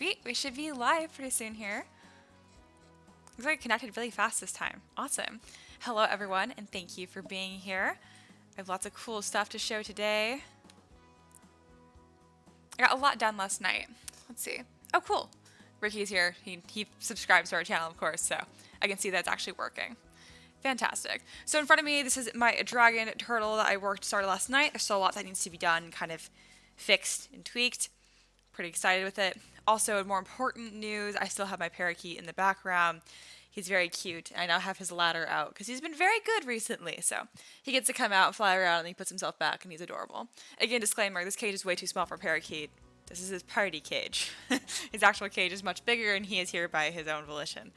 Sweet, we should be live pretty soon here. Looks like I connected really fast this time. Awesome. Hello everyone, and thank you for being here. I have lots of cool stuff to show today. I got a lot done last night. Let's see. Oh, cool. Ricky's here. He subscribes to our channel, of course, so I can see that's actually working. Fantastic. So in front of me, this is my dragon turtle that I started last night. There's still a lot that needs to be done, kind of fixed and tweaked. Pretty excited with it. Also, more important news, I still have my parakeet in the background. He's very cute. I now have his ladder out because he's been very good recently. So he gets to come out and fly around and he puts himself back and he's adorable. Again, disclaimer, this cage is way too small for a parakeet. This is his party cage. His actual cage is much bigger and he is here by his own volition.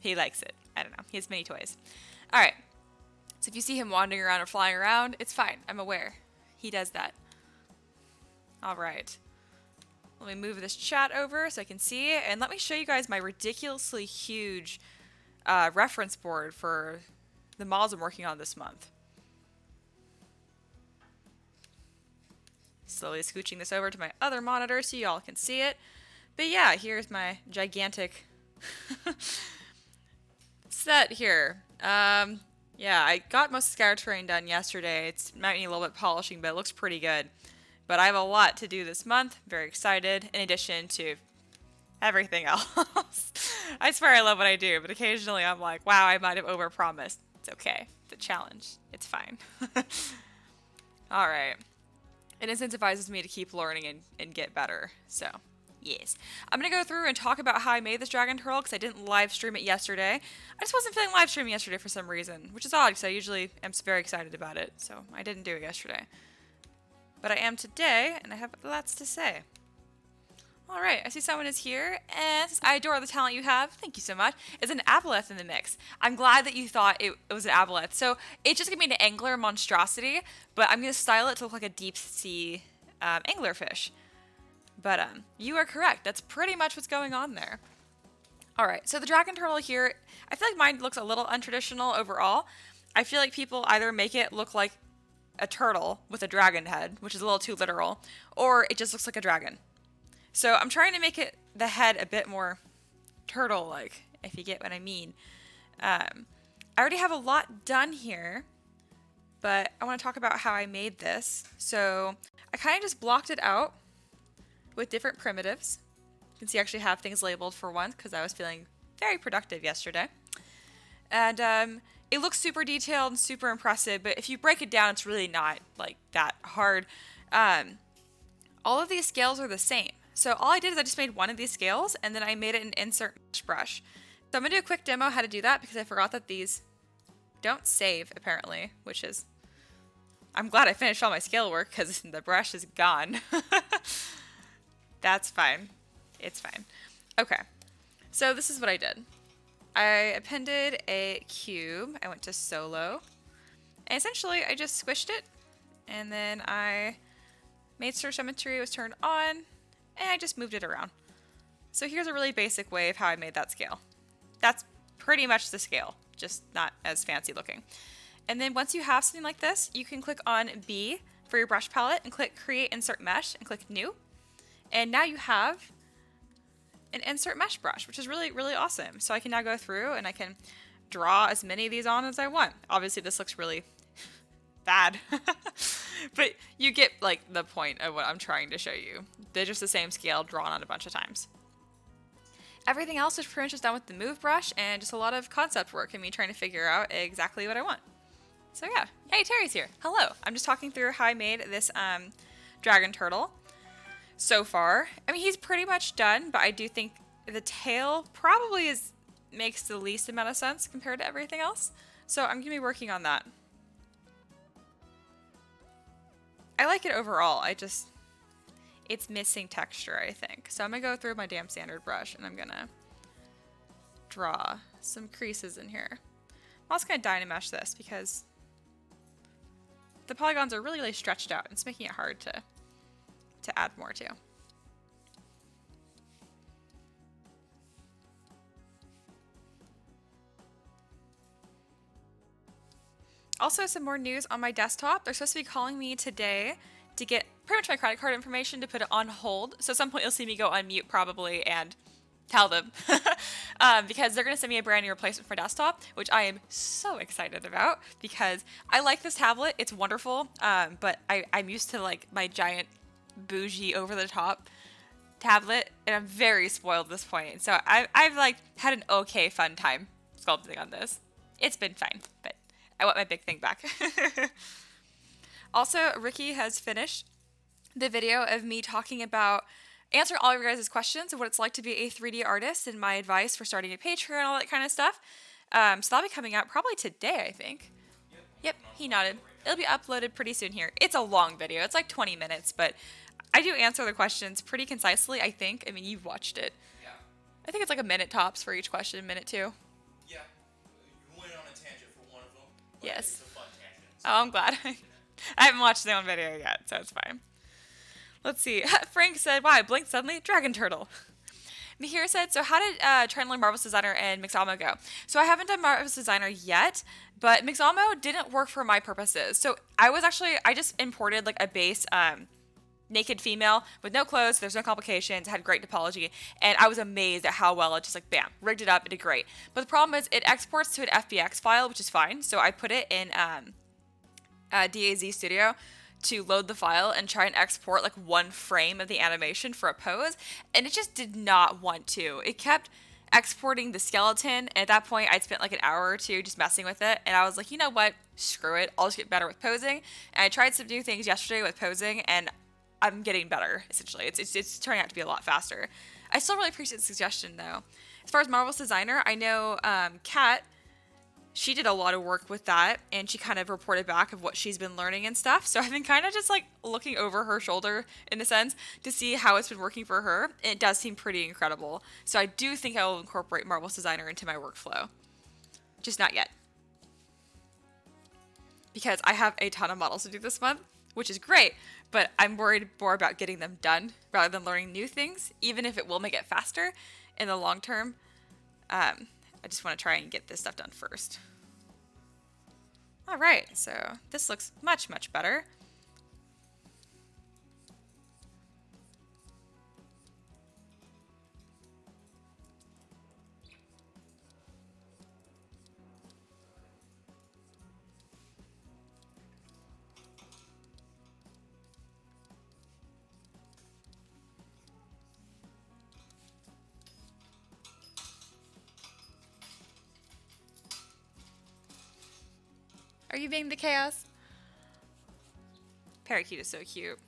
He likes it. I don't know. He has many toys. All right. So if you see him wandering around or flying around, it's fine. I'm aware. He does that. All right. Let me move this chat over so I can see it. And let me show you guys my ridiculously huge reference board for the models I'm working on this month. Slowly scooching this over to my other monitor so y'all can see it. But yeah, here's my gigantic set here. Yeah, I got most of Scour Terrain done yesterday. It might need a little bit polishing, but it looks pretty good. But I have a lot to do this month. Very excited, in addition to everything else. I swear I love what I do, but occasionally I'm like, wow, I might have overpromised. It's okay. It's a challenge. It's fine. All right. It incentivizes me to keep learning and get better. So, yes. I'm going to go through and talk about how I made this dragon turtle because I didn't live stream it yesterday. I just wasn't feeling live streaming yesterday for some reason, which is odd because I usually am very excited about it. So, I didn't do it yesterday. But I am today, and I have lots to say. All right, I see someone is here, and I adore the talent you have. Thank you so much. It's an aboleth in the mix. I'm glad that you thought it was an aboleth. So it's just gonna be an angler monstrosity, but I'm gonna style it to look like a deep sea anglerfish. But you are correct. That's pretty much what's going on there. All right, so the dragon turtle here, I feel like mine looks a little untraditional overall. I feel like people either make it look like a turtle with a dragon head, which is a little too literal, or it just looks like a dragon. So I'm trying to make it the head a bit more turtle-like, if you get what I mean. I already have a lot done here, but I want to talk about how I made this. So I kind of just blocked it out with different primitives. You can see I actually have things labeled for once because I was feeling very productive yesterday. And it looks super detailed and super impressive, but if you break it down, it's really not like that hard. All of these scales are the same. So all I did is I just made one of these scales and then I made it an insert brush. So I'm gonna do a quick demo how to do that because I forgot that these don't save apparently, which is, I'm glad I finished all my scale work because the brush is gone. That's fine. It's fine. Okay. So this is what I did. I appended a cube. I went to solo. And essentially, I just squished it. And then I made sure symmetry was turned on. And I just moved it around. So here's a really basic way of how I made that scale. That's pretty much the scale, just not as fancy looking. And then once you have something like this, you can click on B for your brush palette and click Create Insert Mesh and click New. And now you have an insert mesh brush, which is really, really awesome. So I can now go through and I can draw as many of these on as I want. Obviously this looks really bad, but you get like the point of what I'm trying to show you. They're just the same scale drawn on a bunch of times. Everything else is pretty much just done with the move brush and just a lot of concept work and me trying to figure out exactly what I want. So yeah, hey, Terry's here. Hello. I'm just talking through how I made this dragon turtle. So far, I mean, he's pretty much done, but I do think the tail probably makes the least amount of sense compared to everything else. So I'm gonna be working on that. I like it overall. It's missing texture, I think. So I'm gonna go through my damp standard brush and I'm gonna draw some creases in here. I'm also gonna Dynamesh this because the polygons are really, really stretched out and it's making it hard to add more to. Also, some more news on my desktop. They're supposed to be calling me today to get pretty much my credit card information to put it on hold. So at some point you'll see me go on mute probably and tell them because they're going to send me a brand new replacement for desktop, which I am so excited about because I like this tablet. It's wonderful, but I'm used to like my giant bougie over the top tablet, and I'm very spoiled at this point. So I've like had an okay fun time sculpting on this. It's been fine, but I want my big thing back. Also, Ricky has finished the video of me talking about answering all of your guys' questions of what it's like to be a 3D artist and my advice for starting a Patreon and all that kind of stuff. So that'll be coming out probably today, I think. Yep, he nodded. It'll be uploaded pretty soon here. It's a long video. It's like 20 minutes, but I do answer the questions pretty concisely, I think. I mean, you've watched it. Yeah. I think it's like a minute tops for each question, a minute two. Yeah. You went on a tangent for one of them. Yes. It's a fun tangent. So. Oh, I'm glad. I haven't watched the own video yet, so it's fine. Let's see. Frank said, wow, I blinked suddenly. Dragon turtle. Mihir said, so how did trying to learn Marvelous Designer and Mixamo go? So I haven't done Marvelous Designer yet, but Mixamo didn't work for my purposes. So I just imported like a base naked female with no clothes, there's no complications, had great topology, and I was amazed at how well it just like, bam, rigged it up, it did great. But the problem is it exports to an FBX file, which is fine. So I put it in DAZ Studio to load the file and try and export like one frame of the animation for a pose, and it just did not want to. It kept exporting the skeleton, and at that point I'd spent like an hour or two just messing with it, and I was like, you know what, screw it, I'll just get better with posing. And I tried some new things yesterday with posing, and I'm getting better, essentially. It's turning out to be a lot faster. I still really appreciate the suggestion though. As far as Marvelous Designer, I know Kat, she did a lot of work with that, and she kind of reported back of what she's been learning and stuff. So I've been kind of just like looking over her shoulder in a sense to see how it's been working for her. And it does seem pretty incredible. So I do think I will incorporate Marvelous Designer into my workflow. Just not yet. Because I have a ton of models to do this month, which is great, but I'm worried more about getting them done rather than learning new things, even if it will make it faster in the long term. I just want to try and get this stuff done first. All right, so this looks much, much better. Are you being the chaos? Parakeet is so cute.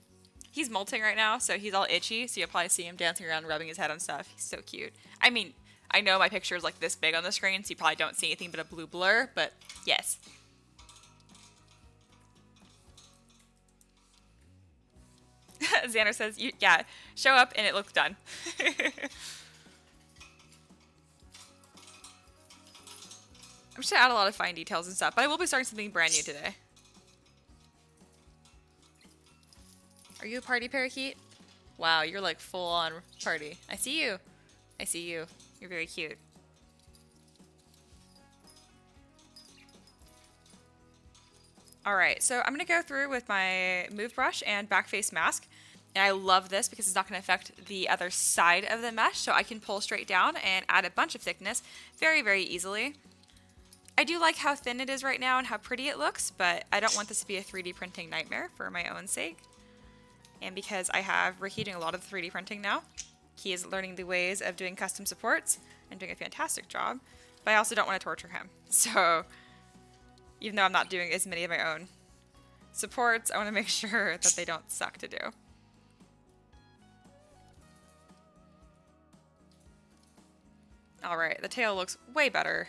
He's molting right now, so he's all itchy, so you'll probably see him dancing around, rubbing his head on stuff. He's so cute. I mean, I know my picture is like this big on the screen, so you probably don't see anything but a blue blur, but yes. Xander says, yeah, show up and it looks done. I'm just gonna add a lot of fine details and stuff, but I will be starting something brand new today. Are you a party parakeet? Wow, you're like full on party. I see you. I see you. You're very cute. Alright, so I'm gonna go through with my move brush and backface mask. And I love this because it's not going to affect the other side of the mesh, so I can pull straight down and add a bunch of thickness very, very easily. I do like how thin it is right now and how pretty it looks, but I don't want this to be a 3D printing nightmare for my own sake. And because I have Ricky doing a lot of 3D printing now, he is learning the ways of doing custom supports and doing a fantastic job, but I also don't want to torture him. So even though I'm not doing as many of my own supports, I want to make sure that they don't suck to do. Alright, the tail looks way better.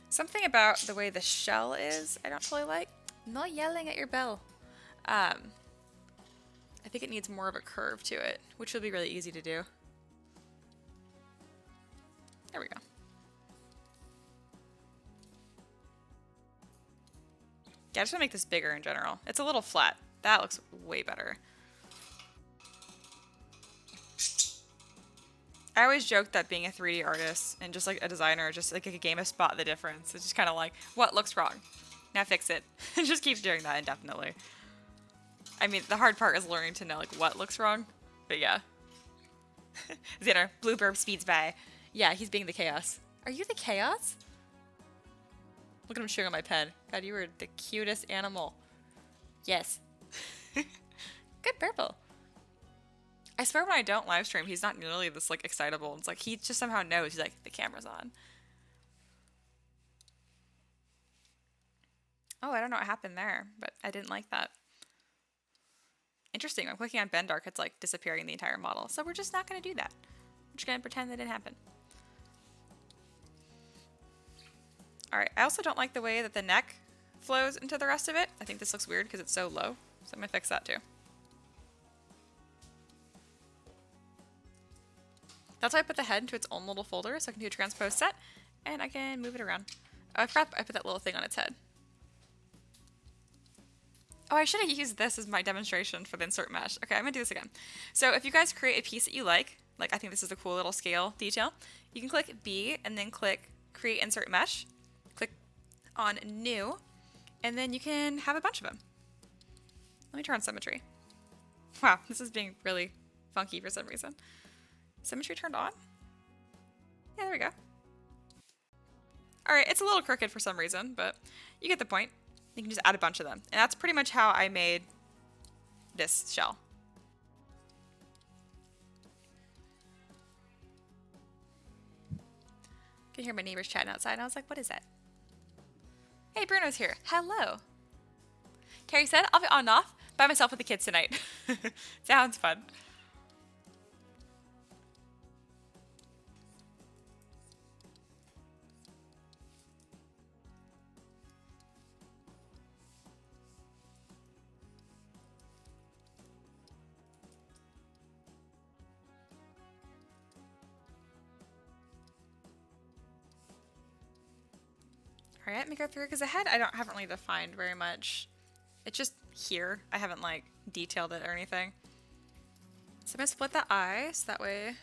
Something about the way the shell is, I don't totally like. No yelling at your bell. I think it needs more of a curve to it, which will be really easy to do. There we go. Yeah, I just want to make this bigger in general. It's a little flat. That looks way better. I always joke that being a 3D artist and just like a designer, just like a game of spot the difference. It's just kind of like, what looks wrong? Now fix it. Just keep doing that indefinitely. I mean, the hard part is learning to know like what looks wrong. But yeah. Xander, Bluebird speeds by. Yeah, he's being the chaos. Are you the chaos? Look at him chewing on my pen. God, you were the cutest animal. Yes. Good purple. I swear when I don't live stream, he's not nearly this like excitable. It's like he just somehow knows he's like the camera's on. Oh, I don't know what happened there, but I didn't like that. Interesting. I'm clicking on Ben Dark. It's like disappearing the entire model. So we're just not going to do that. We're just going to pretend that didn't happen. All right. I also don't like the way that the neck flows into the rest of it. I think this looks weird because it's so low. So I'm going to fix that too. That's why I put the head into its own little folder so I can do a transpose set and I can move it around. Oh, I forgot I put that little thing on its head. Oh, I should have used this as my demonstration for the insert mesh. Okay, I'm gonna do this again. So if you guys create a piece that you like I think this is a cool little scale detail, you can click B and then click create insert mesh, click on new, and then you can have a bunch of them. Let me turn on symmetry. Wow, this is being really funky for some reason. Symmetry turned on? Yeah, there we go. Alright, it's a little crooked for some reason, but you get the point. You can just add a bunch of them. And that's pretty much how I made this shell. I can hear my neighbors chatting outside, and I was like, what is that? Hey, Bruno's here. Hello. Terry said, I'll be on and off by myself with the kids tonight. Sounds fun. Alright, let me go through because the head I haven't really defined very much. It's just here. I haven't like detailed it or anything. So I'm gonna split the eye so that way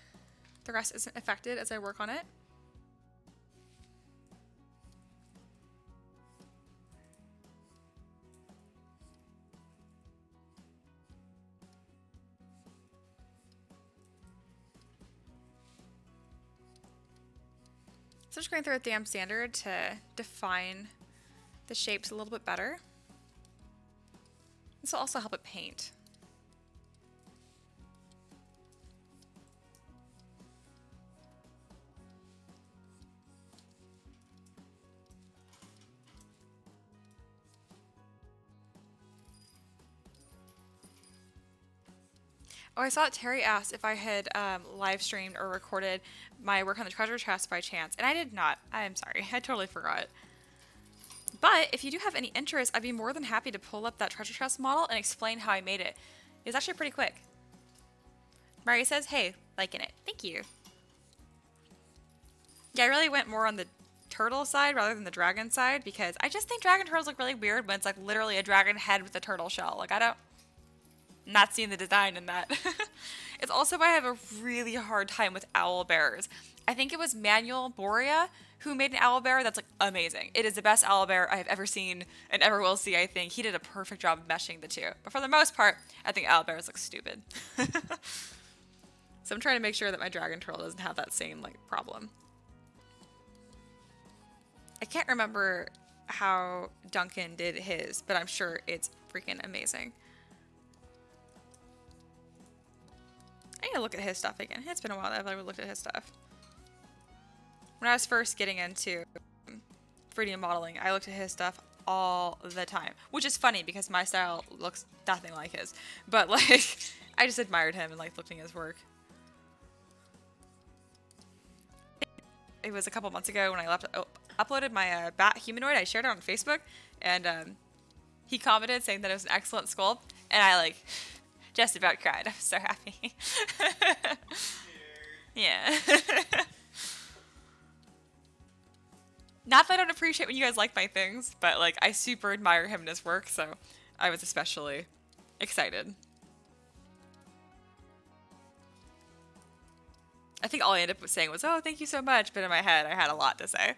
the rest isn't affected as I work on it. So I'm just going through a damn standard to define the shapes a little bit better. This will also help it paint. Oh, I saw that Terry asked if I had live streamed or recorded my work on the treasure chest by chance, and I did not. I'm sorry, I totally forgot. But if you do have any interest, I'd be more than happy to pull up that treasure chest model and explain how I made it. It was actually pretty quick. Mary says, hey, liking it. Thank you. Yeah, I really went more on the turtle side rather than the dragon side because I just think dragon turtles look really weird when it's like literally a dragon head with a turtle shell. Like I'm not seeing the design in that. It's also why I have a really hard time with owl bears. I think it was Manuel Boria who made an owl bear that's like amazing. It is the best owl bear I have ever seen and ever will see, I think. He did a perfect job of meshing the two. But for the most part, I think owl bears look stupid. So I'm trying to make sure that my dragon turtle doesn't have that same like problem. I can't remember how Duncan did his, but I'm sure it's freaking amazing. I need to look at his stuff again. It's been a while that I've looked at his stuff. When I was first getting into 3D modeling, I looked at his stuff all the time, which is funny because my style looks nothing like his. But like, I just admired him and like looking at his work. It was a couple months ago when I uploaded my bat humanoid. I shared it on Facebook, and he commented saying that it was an excellent sculpt, and I like just about cried. I'm so happy. Yeah. Not that I don't appreciate when you guys like my things, but like I super admire him and his work, so I was especially excited. I think all I ended up saying was, oh, thank you so much, but in my head I had a lot to say.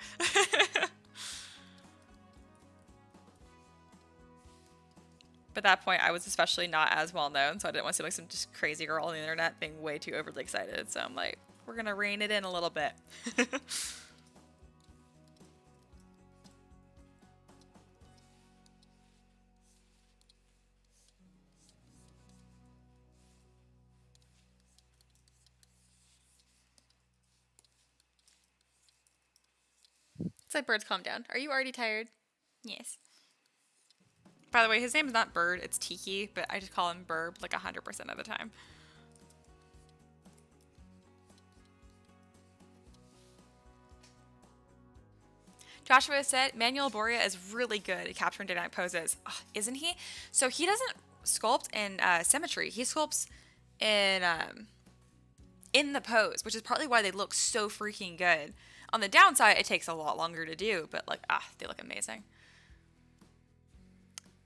But at that point, I was especially not as well known, so I didn't want to seem like some just crazy girl on the internet being way too overly excited. So I'm like, we're going to rein it in a little bit. It's like, birds, calm down. Are you already tired? Yes. By the way, his name is not Bird, it's Tiki, but I just call him Burb like 100% of the time. Joshua said Manuel Boria is really good at capturing dynamic poses. Oh, isn't he? So he doesn't sculpt in symmetry. He sculpts in the pose, which is partly why they look so freaking good. On the downside, it takes a lot longer to do, but like, they look amazing.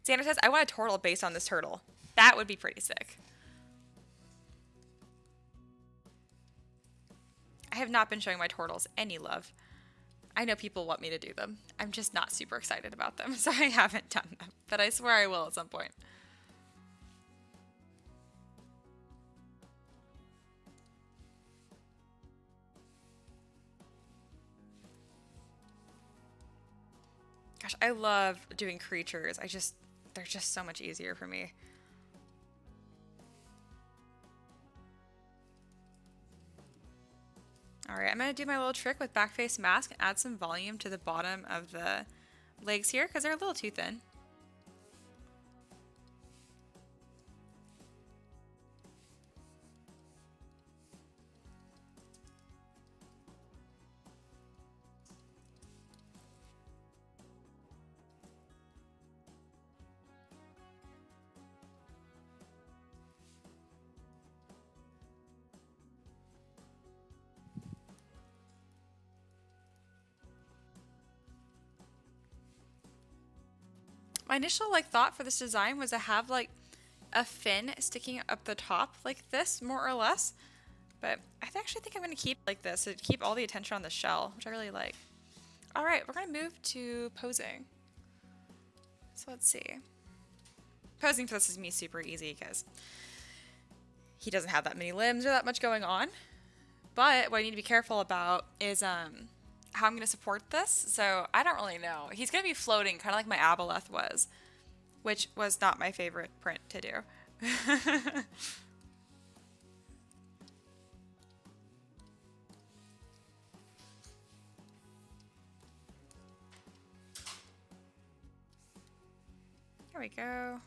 Xander says, I want a turtle based on this turtle. That would be pretty sick. I have not been showing my turtles any love. I know people want me to do them. I'm just not super excited about them, so I haven't done them. But I swear I will at some point. Gosh, I love doing creatures. They're just so much easier for me. Alright, I'm going to do my little trick with backface mask and add some volume to the bottom of the legs here because they're a little too thin. My initial thought for this design was to have a fin sticking up the top like this, more or less. But I actually think I'm going to keep it like this to keep all the attention on the shell, which I really like. All right, we're going to move to posing. So let's see. Posing for this is me super easy because he doesn't have that many limbs or that much going on. But what I need to be careful about is how I'm going to support this. So I don't really know. He's going to be floating kind of like my aboleth was, which was not my favorite print to do. There we go.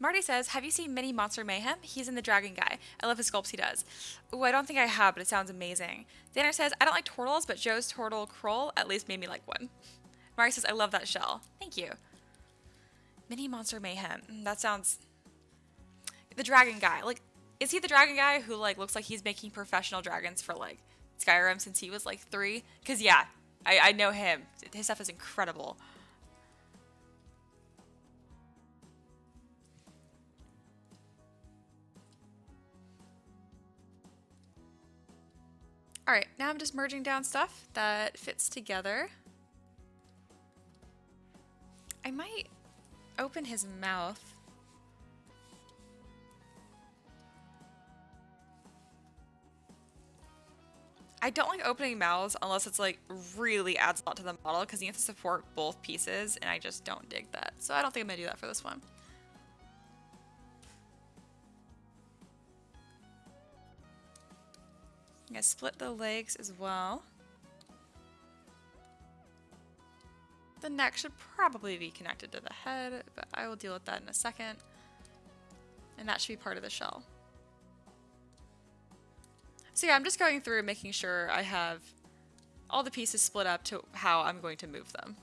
Marty says, have you seen Mini Monster Mayhem? He's in the Dragon Guy. I love his sculpts he does. Ooh, I don't think I have, but it sounds amazing. Xander says, I don't like turtles, but Joe's turtle Kroll at least made me like one. Marty says, I love that shell. Thank you. Mini Monster Mayhem. That sounds... The Dragon Guy. Is he the Dragon Guy who, looks like he's making professional dragons for, Skyrim since he was, 3? Because, yeah, I know him. His stuff is incredible. Alright, now I'm just merging down stuff that fits together. I might open his mouth. I don't like opening mouths unless it's really adds a lot to the model because you have to support both pieces and I just don't dig that. So I don't think I'm going to do that for this one. I'm going to split the legs as well. The neck should probably be connected to the head, but I will deal with that in a second. And that should be part of the shell. So yeah, I'm just going through and making sure I have all the pieces split up to how I'm going to move them.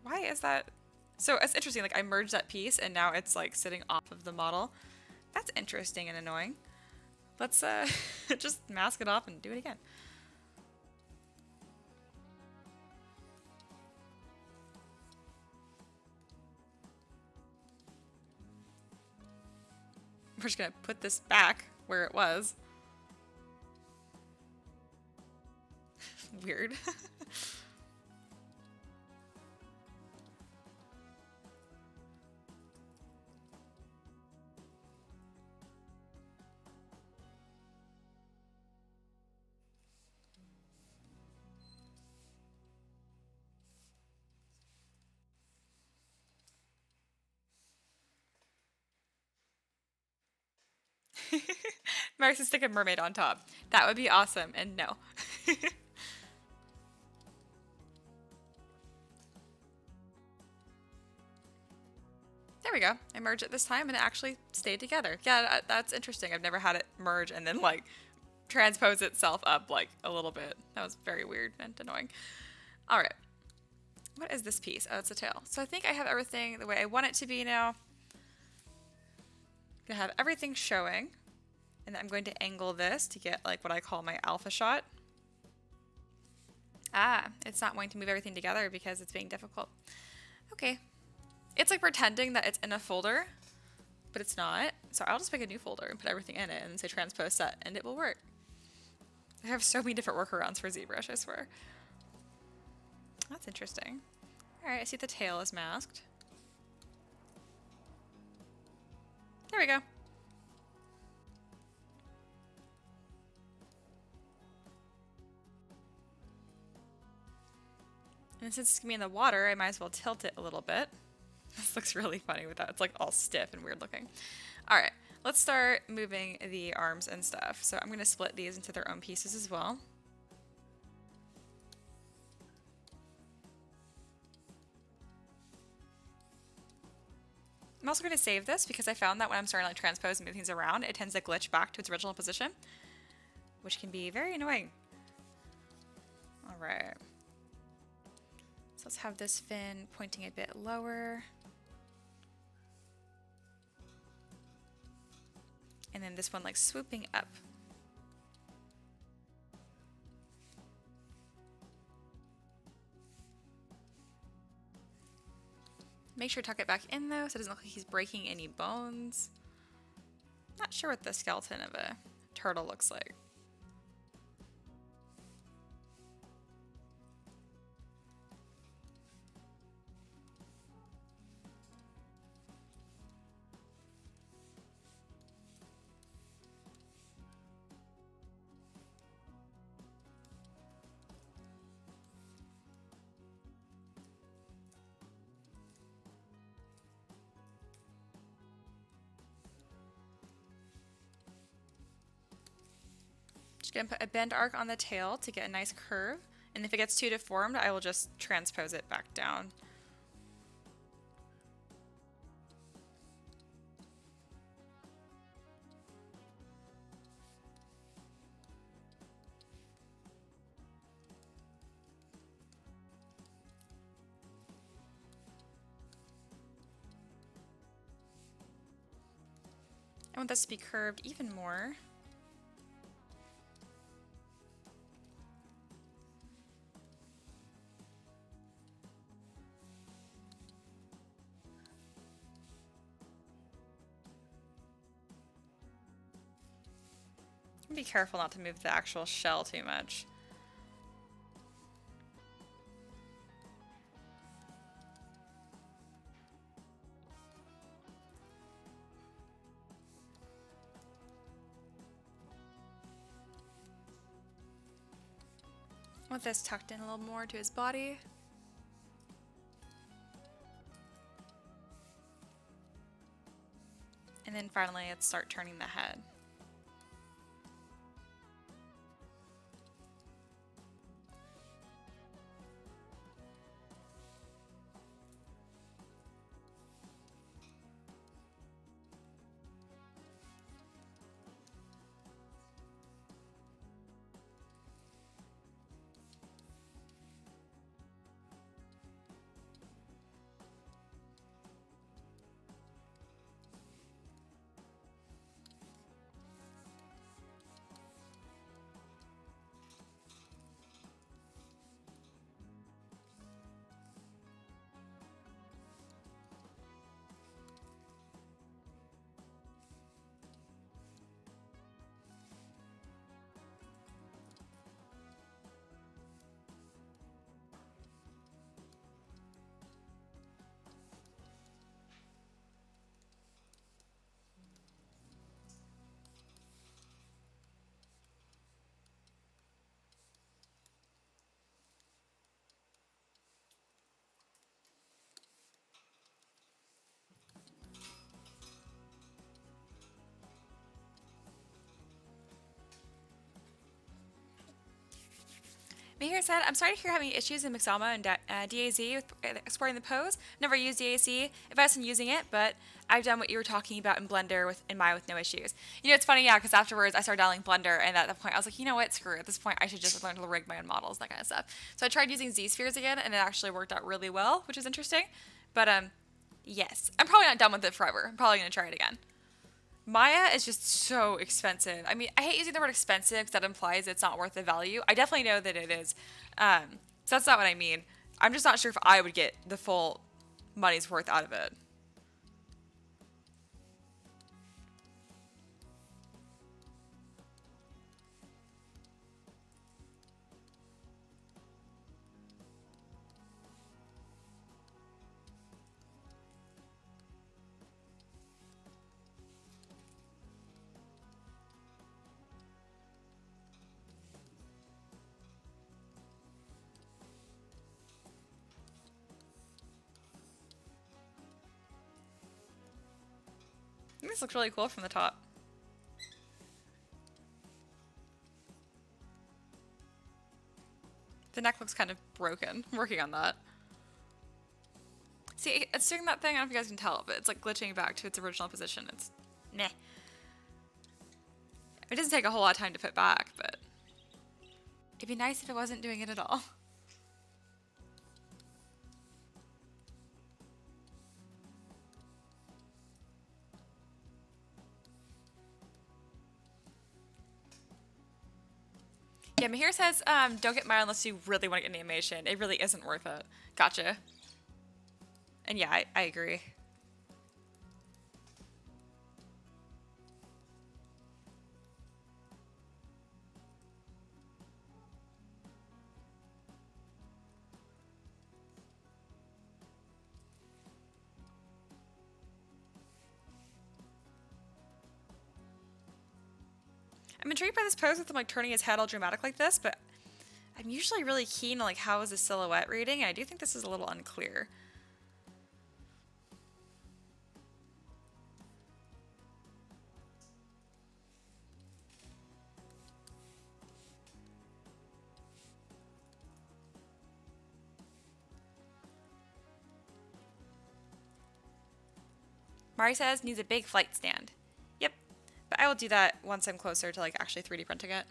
Why is that? So it's interesting, I merged that piece and now it's sitting off of the model. That's interesting and annoying. Let's just mask it off and do it again. We're just gonna put this back where it was. Weird. Marks stick a mermaid on top. That would be awesome, and no. There we go. I merged it this time and it actually stayed together. Yeah, that's interesting. I've never had it merge and then like transpose itself up like a little bit. That was very weird and annoying. All right. What is this piece? Oh, it's a tail. So I think I have everything the way I want it to be now. I'm gonna have everything showing. And then I'm going to angle this to get like what I call my alpha shot. Ah, it's not going to move everything together because it's being difficult. Okay. It's like pretending that it's in a folder, but it's not. So I'll just make a new folder and put everything in it and then say transpose set and it will work. I have so many different workarounds for ZBrush, I swear. That's interesting. All right, I see the tail is masked. There we go. And since it's gonna be in the water, I might as well tilt it a little bit. This looks really funny with that. It's like all stiff and weird looking. All right, let's start moving the arms and stuff. So I'm gonna split these into their own pieces as well. I'm also gonna save this because I found that when I'm starting to like transpose and move things around, it tends to glitch back to its original position, which can be very annoying. All right. So let's have this fin pointing a bit lower. And then this one like swooping up. Make sure to tuck it back in though, so it doesn't look like he's breaking any bones. Not sure what the skeleton of a turtle looks like. Just gonna put a bend arc on the tail to get a nice curve, and if it gets too deformed, I will just transpose it back down. I want this to be curved even more. Be careful not to move the actual shell too much. I want this tucked in a little more to his body. And then finally, let's start turning the head. Mihir said, I'm sorry to hear having issues in Mixama and DAZ with exporting the pose. Never used DAZ, advice on using it, but I've done what you were talking about in Blender in Maya with no issues. You know, it's funny, yeah, because afterwards I started dialing Blender, and at that point I was like, you know what, screw it. At this point I should just learn to rig my own models, that kind of stuff. So I tried using Z-spheres again, and it actually worked out really well, which is interesting. But yes, I'm probably not done with it forever. I'm probably going to try it again. Maya is just so expensive. I mean, I hate using the word expensive because that implies it's not worth the value. I definitely know that it is. So that's not what I mean. I'm just not sure if I would get the full money's worth out of it. I think this looks really cool from the top. The neck looks kind of broken. I'm working on that. See, it's doing that thing, I don't know if you guys can tell, but it's like glitching back to its original position. It's meh. It doesn't take a whole lot of time to put back, but it'd be nice if it wasn't doing it at all. Yeah, Mahir says, don't get Maya unless you really want to get an animation. It really isn't worth it. Gotcha. And yeah, I agree. I'm intrigued by this pose with him like turning his head all dramatic like this, but I'm usually really keen on like how is the silhouette reading, and I do think this is a little unclear. Mari says needs a big flight stand. Yep, but I will do that once I'm closer to like actually 3D printing it.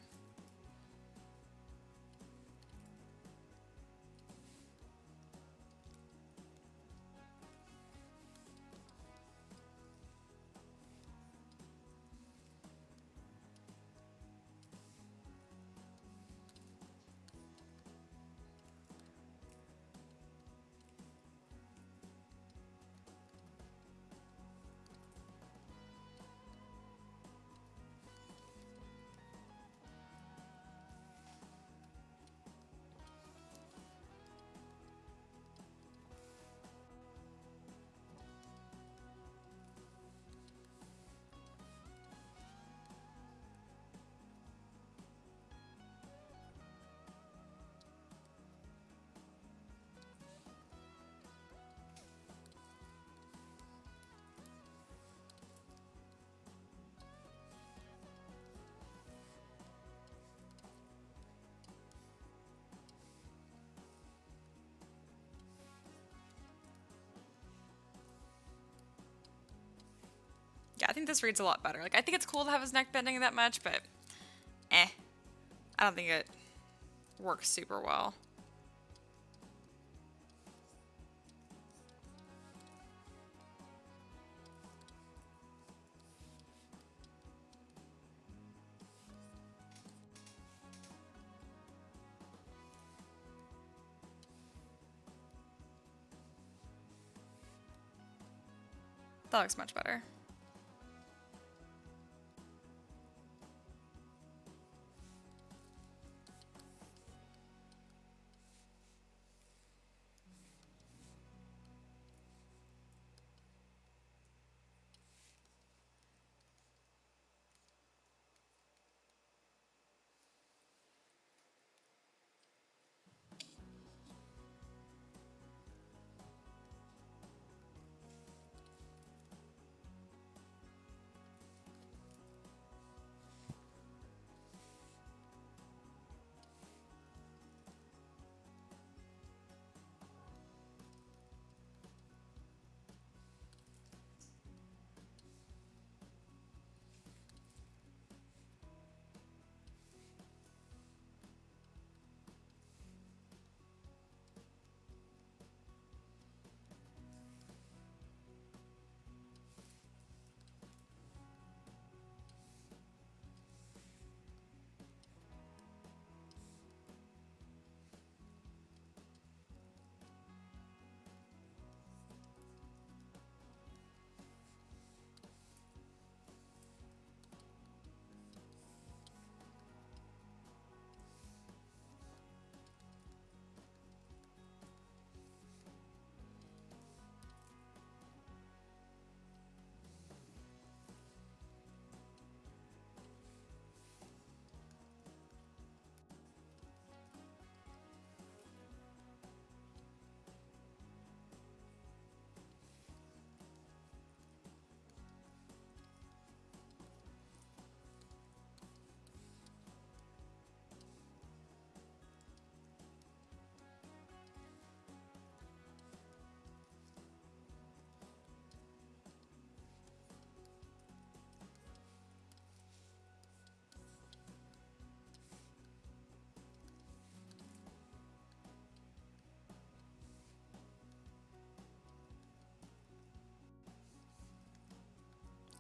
Yeah, I think this reads a lot better. Like, I think it's cool to have his neck bending that much, but I don't think it works super well. That looks much better.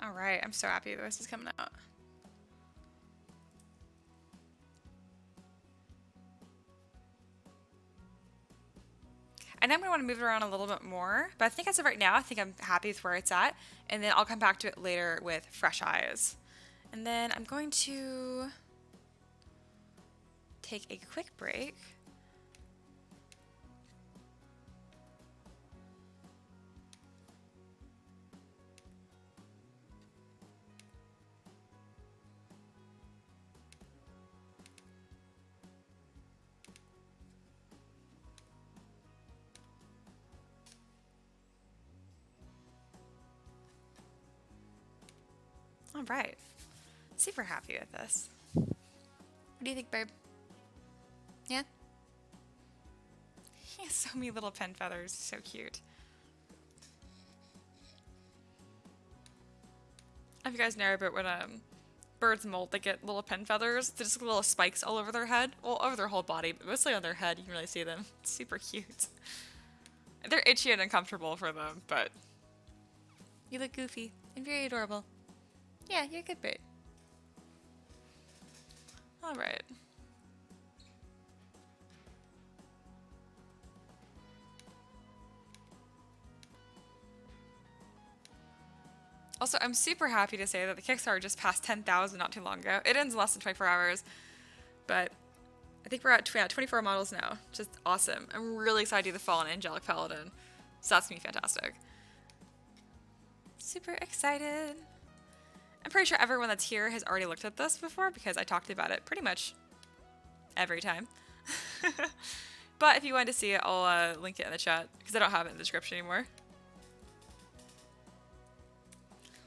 All right, I'm so happy this is coming out. I know I'm going to want to move it around a little bit more, but I think as of right now, I think I'm happy with where it's at. And then I'll come back to it later with fresh eyes. And then I'm going to take a quick break. All right. Super happy with this. What do you think, babe? Yeah? He has so many little pen feathers. So cute. If you guys know about when birds molt, they get little pen feathers. They're just little spikes all over their head. Well, over their whole body, but mostly on their head. You can really see them. It's super cute. They're itchy and uncomfortable for them, but you look goofy and very adorable. Yeah, you're a good bird. All right. Also, I'm super happy to say that the Kickstarter just passed 10,000 not too long ago. It ends in less than 24 hours, but I think we're at 24 models now. Just awesome. I'm really excited to do the Fallen Angelic Paladin, so that's gonna be fantastic. Super excited. I'm pretty sure everyone that's here has already looked at this before because I talked about it pretty much every time. But if you wanted to see it, I'll link it in the chat because I don't have it in the description anymore.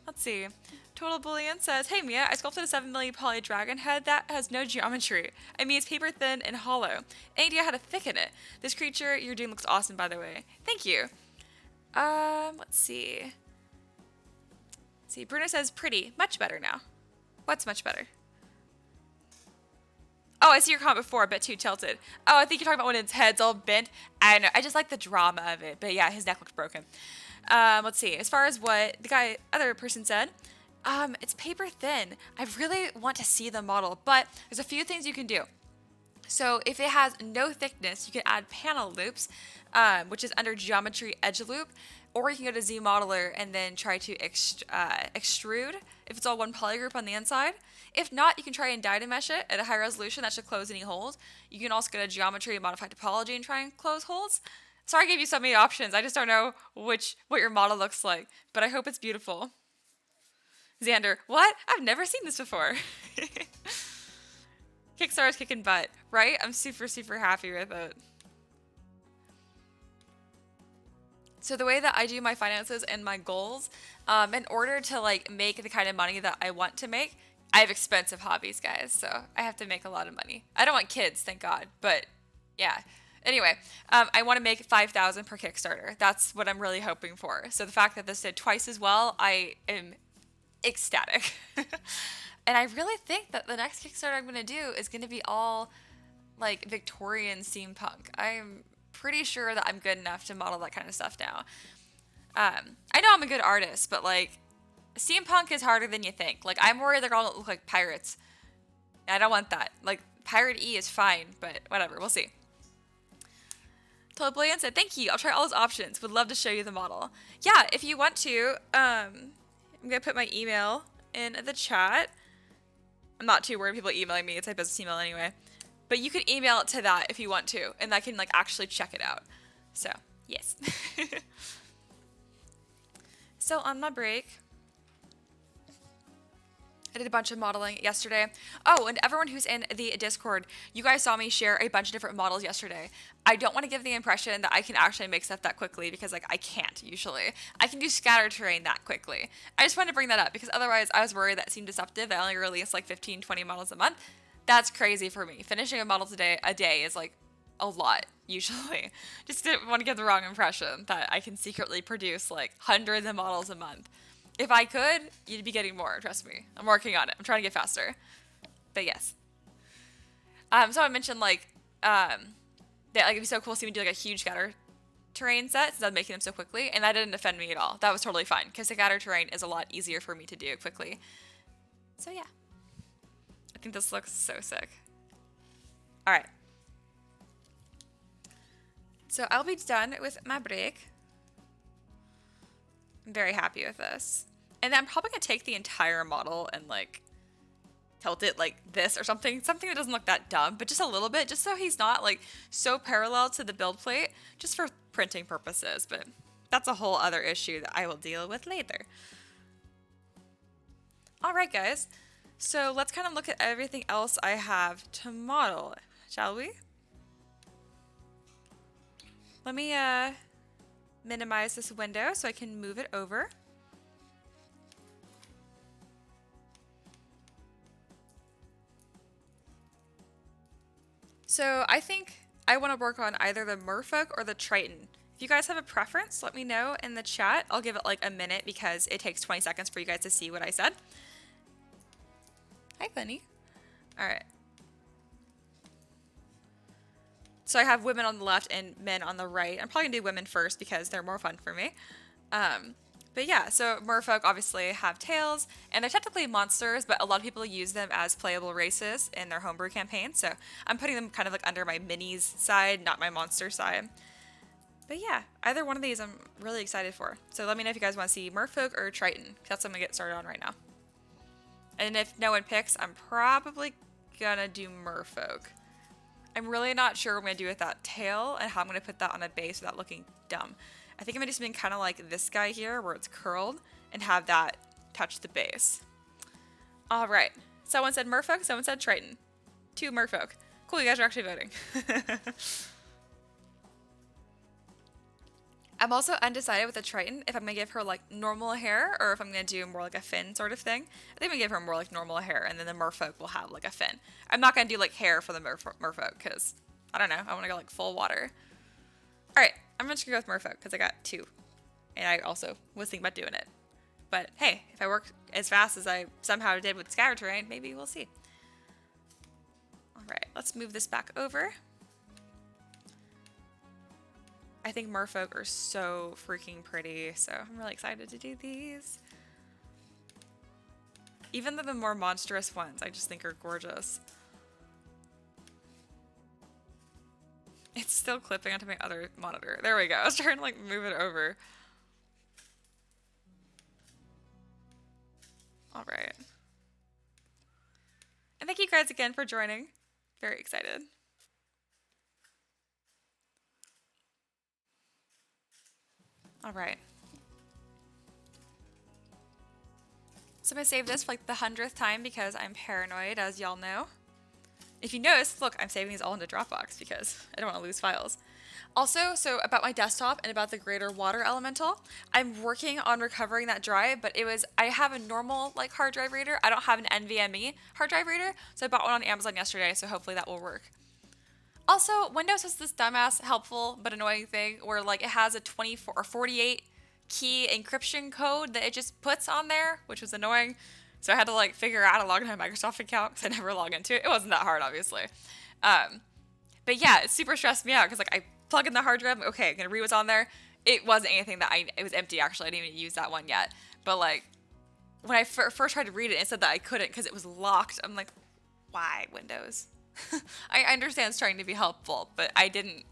Let's see. Total Bullion says, "Hey Mia, I sculpted a 7 million poly dragon head that has no geometry. I mean, it's paper thin and hollow. Any idea how to thicken it? This creature you're doing looks awesome, by the way. Thank you." Let's see. See, Bruno says, "Pretty. Much better now." What's much better? Oh, I see your comment before, a bit too tilted. Oh, I think you're talking about when its head's all bent. I don't know. I just like the drama of it. But yeah, his neck looks broken. Let's see. As far as what the other person said, it's paper thin. I really want to see the model, but there's a few things you can do. So if it has no thickness, you can add panel loops, which is under geometry edge loop, or you can go to ZModeler and then try to extrude if it's all one poly group on the inside. If not, you can try and Dynamesh it at a high resolution. That should close any holes. You can also go to geometry and modify topology and try and close holes. Sorry I gave you so many options. I just don't know what your model looks like, but I hope it's beautiful. Xander, what? I've never seen this before. Kickstarter's kicking butt, right? I'm super, super happy with it. So the way that I do my finances and my goals, in order to like make the kind of money that I want to make, I have expensive hobbies, guys. So I have to make a lot of money. I don't want kids, thank God. But yeah. Anyway, I want to make 5,000 per Kickstarter. That's what I'm really hoping for. So the fact that this did twice as well, I am ecstatic. And I really think that the next Kickstarter I'm going to do is going to be all like Victorian steampunk. I'm pretty sure that I'm good enough to model that kind of stuff now. I know I'm a good artist, but like steampunk is harder than you think. Like I'm worried they're going to look like pirates. I don't want that. Like Pirate E is fine, but whatever. We'll see. Totally said, "Thank you. I'll try all those options. Would love to show you the model." Yeah, if you want to, I'm going to put my email in the chat. I'm not too worried people emailing me. It's my business email anyway. But you can email it to that if you want to, and I can like actually check it out. So, yes. So on my break, I did a bunch of modeling yesterday. Oh, and everyone who's in the Discord, you guys saw me share a bunch of different models yesterday. I don't want to give the impression that I can actually make stuff that quickly because like I can't usually. I can do scatter terrain that quickly. I just wanted to bring that up because otherwise I was worried that seemed deceptive. I only release like 15, 20 models a month. That's crazy for me. Finishing a model a day is like a lot usually. Just didn't want to give the wrong impression that I can secretly produce like hundreds of models a month. If I could, you'd be getting more, trust me. I'm working on it. I'm trying to get faster. But yes. So I mentioned like that like it'd be so cool to see me do like a huge scatter terrain set since I'm making them so quickly, and that didn't offend me at all. That was totally fine because scatter terrain is a lot easier for me to do quickly. So yeah, I think this looks so sick. All right. So I'll be done with my break. I'm very happy with this. And then I'm probably gonna take the entire model and like tilt it like this or something that doesn't look that dumb, but just a little bit, just so he's not like so parallel to the build plate, just for printing purposes. But that's a whole other issue that I will deal with later. All right, guys. So let's kind of look at everything else I have to model, shall we? Let me minimize this window so I can move it over. So I think I want to work on either the merfolk or the triton. If you guys have a preference, let me know in the chat. I'll give it like a minute because it takes 20 seconds for you guys to see what I said. Hi, Bunny. All right. So I have women on the left and men on the right. I'm probably gonna do women first because they're more fun for me. But yeah, so merfolk obviously have tails, and they're technically monsters, but a lot of people use them as playable races in their homebrew campaign. So I'm putting them kind of like under my minis side, not my monster side. But yeah, either one of these I'm really excited for. So let me know if you guys want to see merfolk or triton. That's what I'm gonna get started on right now. And if no one picks, I'm probably gonna do merfolk. I'm really not sure what I'm gonna do with that tail and how I'm gonna put that on a base without looking dumb. I think I'm gonna do something kind of like this guy here where it's curled and have that touch the base. All right, someone said merfolk, someone said triton. 2 merfolk. Cool, you guys are actually voting. I'm also undecided with the triton if I'm gonna give her like normal hair or if I'm gonna do more like a fin sort of thing. I think I'm gonna give her more like normal hair and then the merfolk will have like a fin. I'm not gonna do like hair for the merfolk because I don't know, I wanna go like full water. All right, I'm just gonna go with merfolk because I got 2. And I also was thinking about doing it. But hey, if I work as fast as I somehow did with scatter terrain, maybe we'll see. All right, let's move this back over. I think merfolk are so freaking pretty, so I'm really excited to do these. Even the more monstrous ones, I just think are gorgeous. It's still clipping onto my other monitor. There we go. I was trying to like move it over. All right. And thank you guys again for joining. Very excited. All right. So I'm gonna save this for like the 100th time because I'm paranoid, as y'all know. If you notice, look, I'm saving these all into Dropbox because I don't want to lose files. Also, so about my desktop and about the greater water elemental, I'm working on recovering that drive, but I have a normal like hard drive reader. I don't have an NVMe hard drive reader, so I bought one on Amazon yesterday, so hopefully that will work. Also, Windows has this dumbass helpful but annoying thing where like it has a 24 or 48 key encryption code that it just puts on there, which was annoying. So I had to like figure out how to log into my Microsoft account because I never log into it. It wasn't that hard, obviously. But yeah, it super stressed me out because like I plug in the hard drive, I'm like, okay, I'm gonna read what's on there. It wasn't anything it was empty actually. I didn't even use that one yet. But like when I first tried to read it, it said that I couldn't because it was locked. I'm like, why Windows? I understand it's trying to be helpful, but I didn't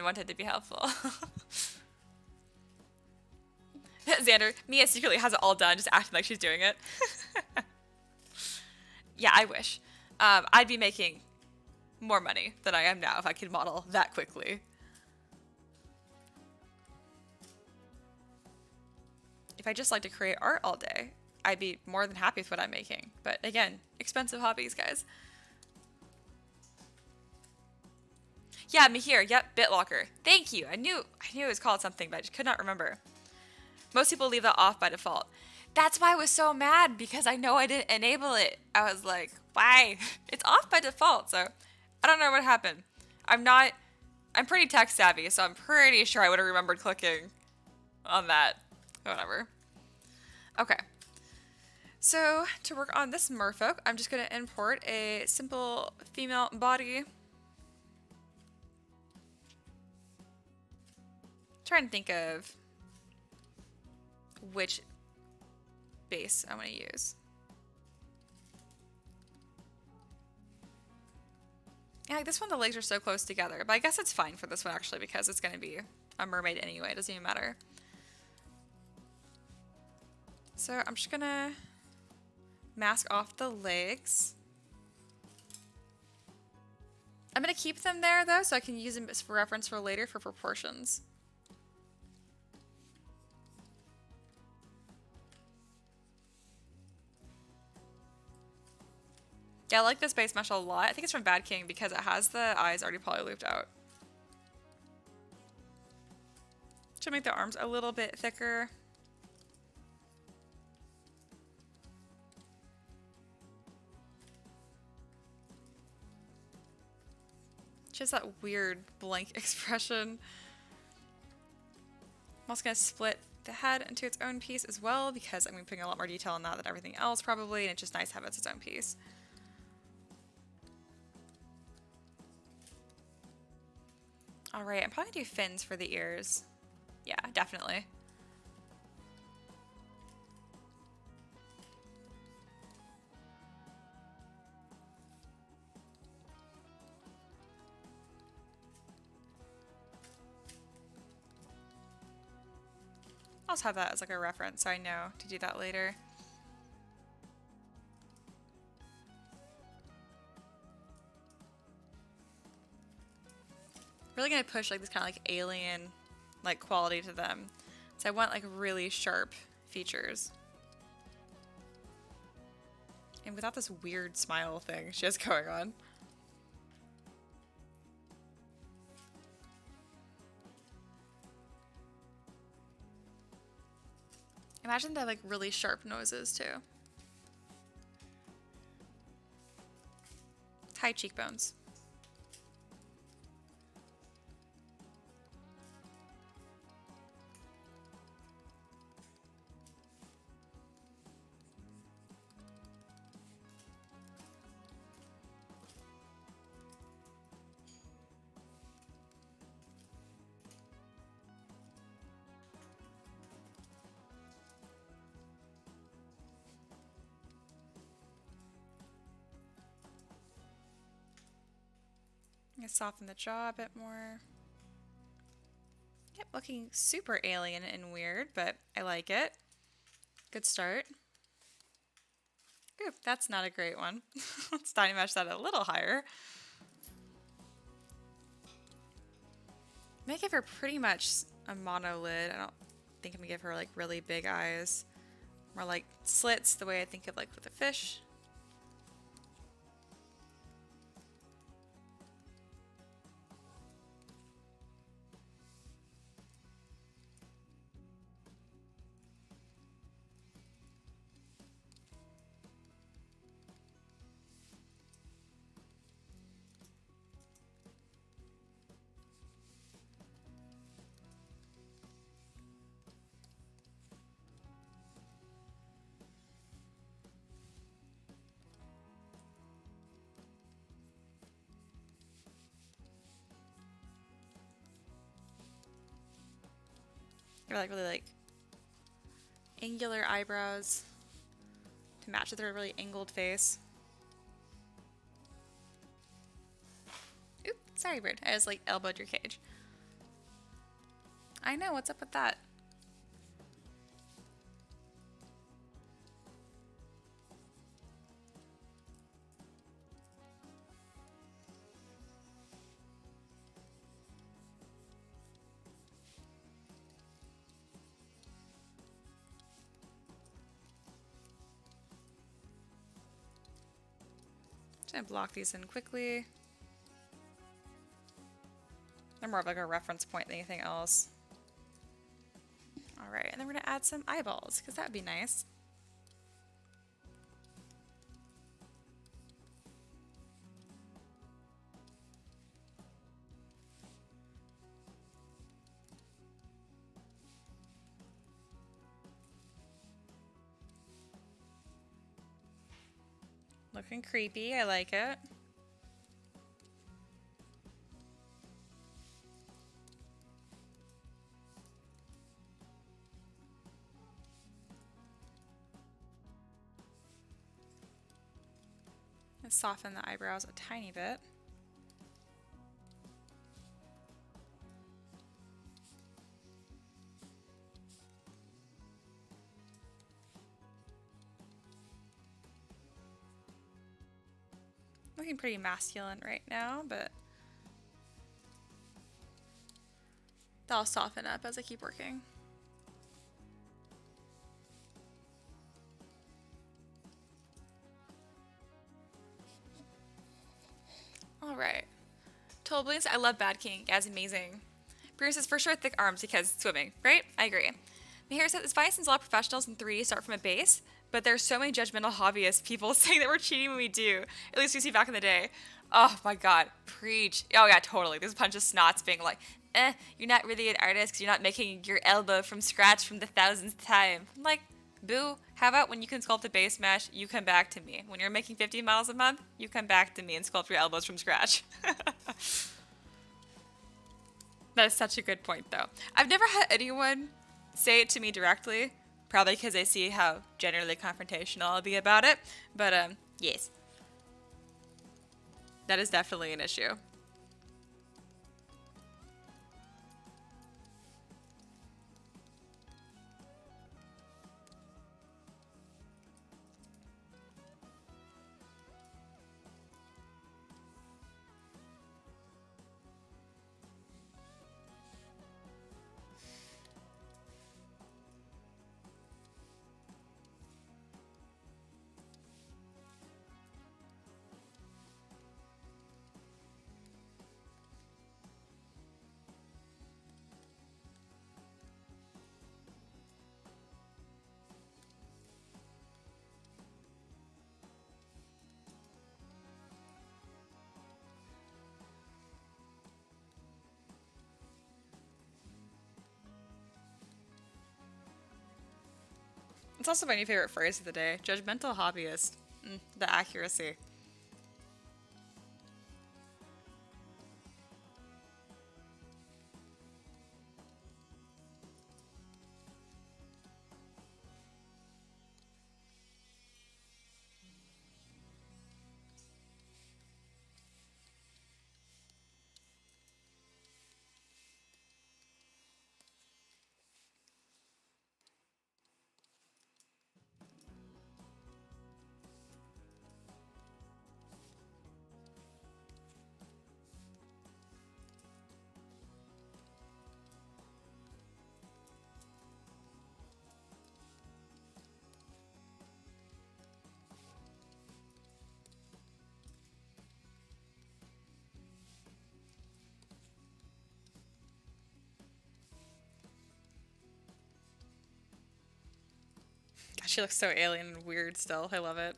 want it to be helpful. Xander, Mia secretly has it all done, just acting like she's doing it. Yeah, I wish. I'd be making more money than I am now if I could model that quickly. If I just like to create art all day, I'd be more than happy with what I'm making. But again, expensive hobbies, guys. Yeah, Mihir, yep, BitLocker. Thank you. I knew it was called something, but I just could not remember. Most people leave that off by default. That's why I was so mad, because I know I didn't enable it. I was like, why? It's off by default, so I don't know what happened. I'm pretty tech savvy, so I'm pretty sure I would have remembered clicking on that. Whatever. Okay. So to work on this merfolk, I'm just going to import a simple female body. Trying to think of which base I want to use. Yeah, like this one, the legs are so close together, but I guess it's fine for this one actually because it's going to be a mermaid anyway. It doesn't even matter. So I'm just going to mask off the legs. I'm going to keep them there though so I can use them as for reference for later for proportions. Yeah, I like this base mesh a lot. I think it's from Bad King because it has the eyes already poly looped out. Should make the arms a little bit thicker. She has that weird blank expression. I'm also going to split the head into its own piece as well because I'm going to be putting a lot more detail on that than everything else probably, and it's just nice to have it as its own piece. Alright, I'm probably going to do fins for the ears. Yeah, definitely. I'll just have that as like a reference so I know to do that later. Really gonna push like this kind of like alien like quality to them. So I want like really sharp features. And without this weird smile thing she has going on. Imagine they have like really sharp noses too. High cheekbones. I'm gonna soften the jaw a bit more. Yep, looking super alien and weird, but I like it. Good start. Ooh, that's not a great one. Let's tiny mesh that a little higher. I'm gonna give her pretty much a mono lid. I don't think I'm gonna give her like really big eyes. More like slits, the way I think of like with a fish. They're like really like angular eyebrows to match with her really angled face. Oop, sorry bird. I just like elbowed your cage. I know, what's up with that? Just gonna block these in quickly. They're more of like a reference point than anything else. Alright, and then we're gonna add some eyeballs, because that would be nice. Looking creepy, I like it. Let's soften the eyebrows a tiny bit. Looking pretty masculine right now, but that'll soften up as I keep working. Alright. Tollblinks, I love Bad King. Guy's amazing. Bruce says for sure thick arms because swimming. Right? I agree. Mahir says it's fine since a lot of professionals in 3D start from a base, but there's so many judgmental hobbyist people saying that we're cheating when we do. At least we see back in the day. Oh my god. Preach. Oh yeah, totally. There's a bunch of snots being like, you're not really an artist because you're not making your elbow from scratch from the 1000th time. I'm like, boo. How about when you can sculpt a base mesh, you come back to me. When you're making 50 models a month, you come back to me and sculpt your elbows from scratch. That is such a good point, though. I've never had anyone say it to me directly, probably because they see how generally confrontational I'll be about it. But, yes. That is definitely an issue. It's also my new favorite phrase of the day. Judgmental hobbyist. The accuracy. She looks so alien and weird still. I love it.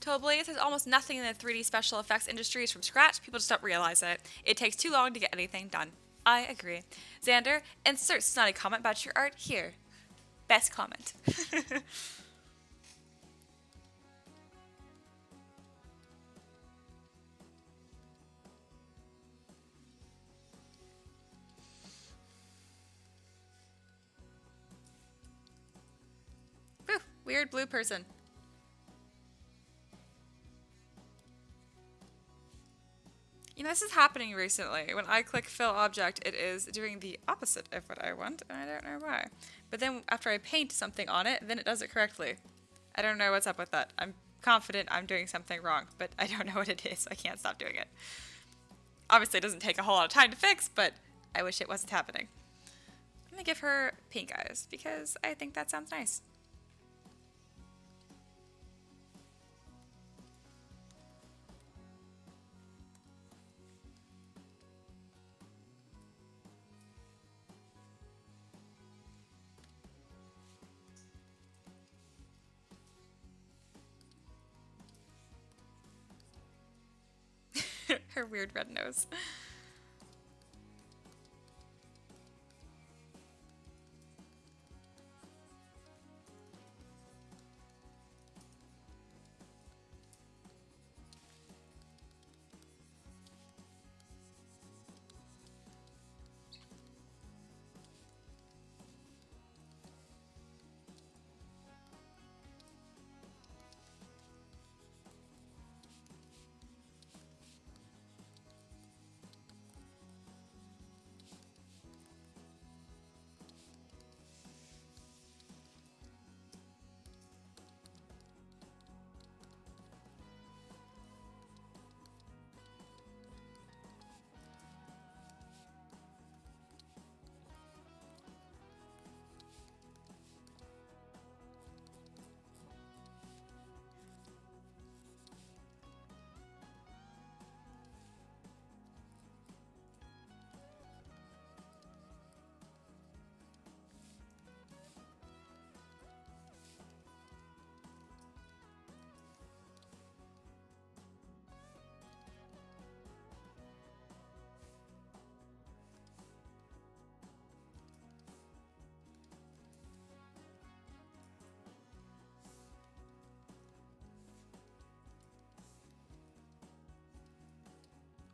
Tollblade says almost nothing in the 3D special effects industry is from scratch. People just don't realize it. It takes too long to get anything done. I agree. Xander, insert snotty comment about your art here. Best comment. Whew, weird blue person. You know, this is happening recently. When I click fill object, it is doing the opposite of what I want, and I don't know why. But then after I paint something on it, then it does it correctly. I don't know what's up with that. I'm confident I'm doing something wrong, but I don't know what it is. I can't stop doing it. Obviously, it doesn't take a whole lot of time to fix, but I wish it wasn't happening. I'm gonna give her pink eyes, because I think that sounds nice. Her weird red nose.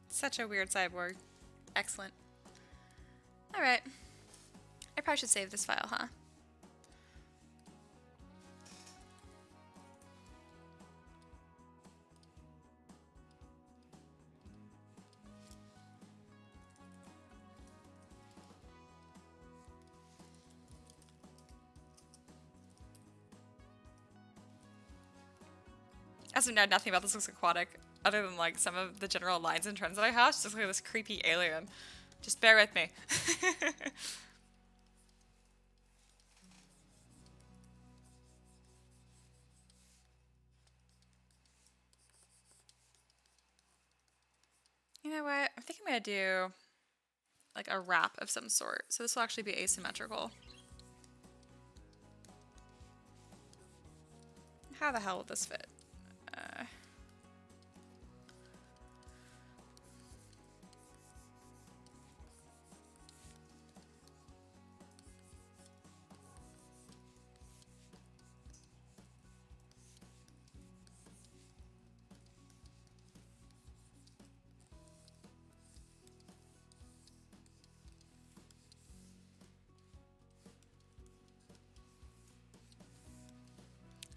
Such a weird cyborg. Excellent. Alright. I probably should save this file, huh? As of now, nothing about this looks aquatic, other than like some of the general lines and trends that I have. It's just like this creepy alien. Just bear with me. You know what? I think I'm gonna do like a wrap of some sort. So this will actually be asymmetrical. How the hell will this fit?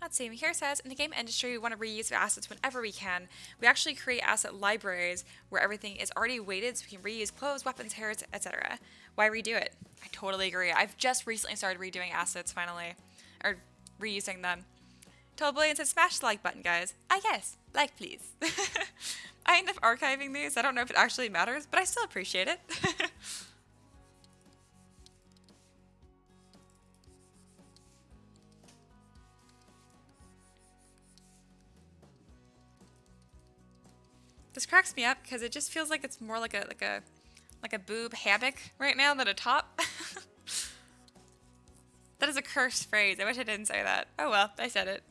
Let's see, here it says, in the game industry, we want to reuse assets whenever we can. We actually create asset libraries where everything is already weighted so we can reuse clothes, weapons, hairs, etc. Why redo it? I totally agree. I've just recently started redoing assets, finally. Or reusing them. Totally, and said smash the like button, guys. I guess. Like, please. I end up archiving these. I don't know if it actually matters, but I still appreciate it. This cracks me up because it just feels like it's more like a boob hammock right now than a top. That is a cursed phrase. I wish I didn't say that. Oh well, I said it.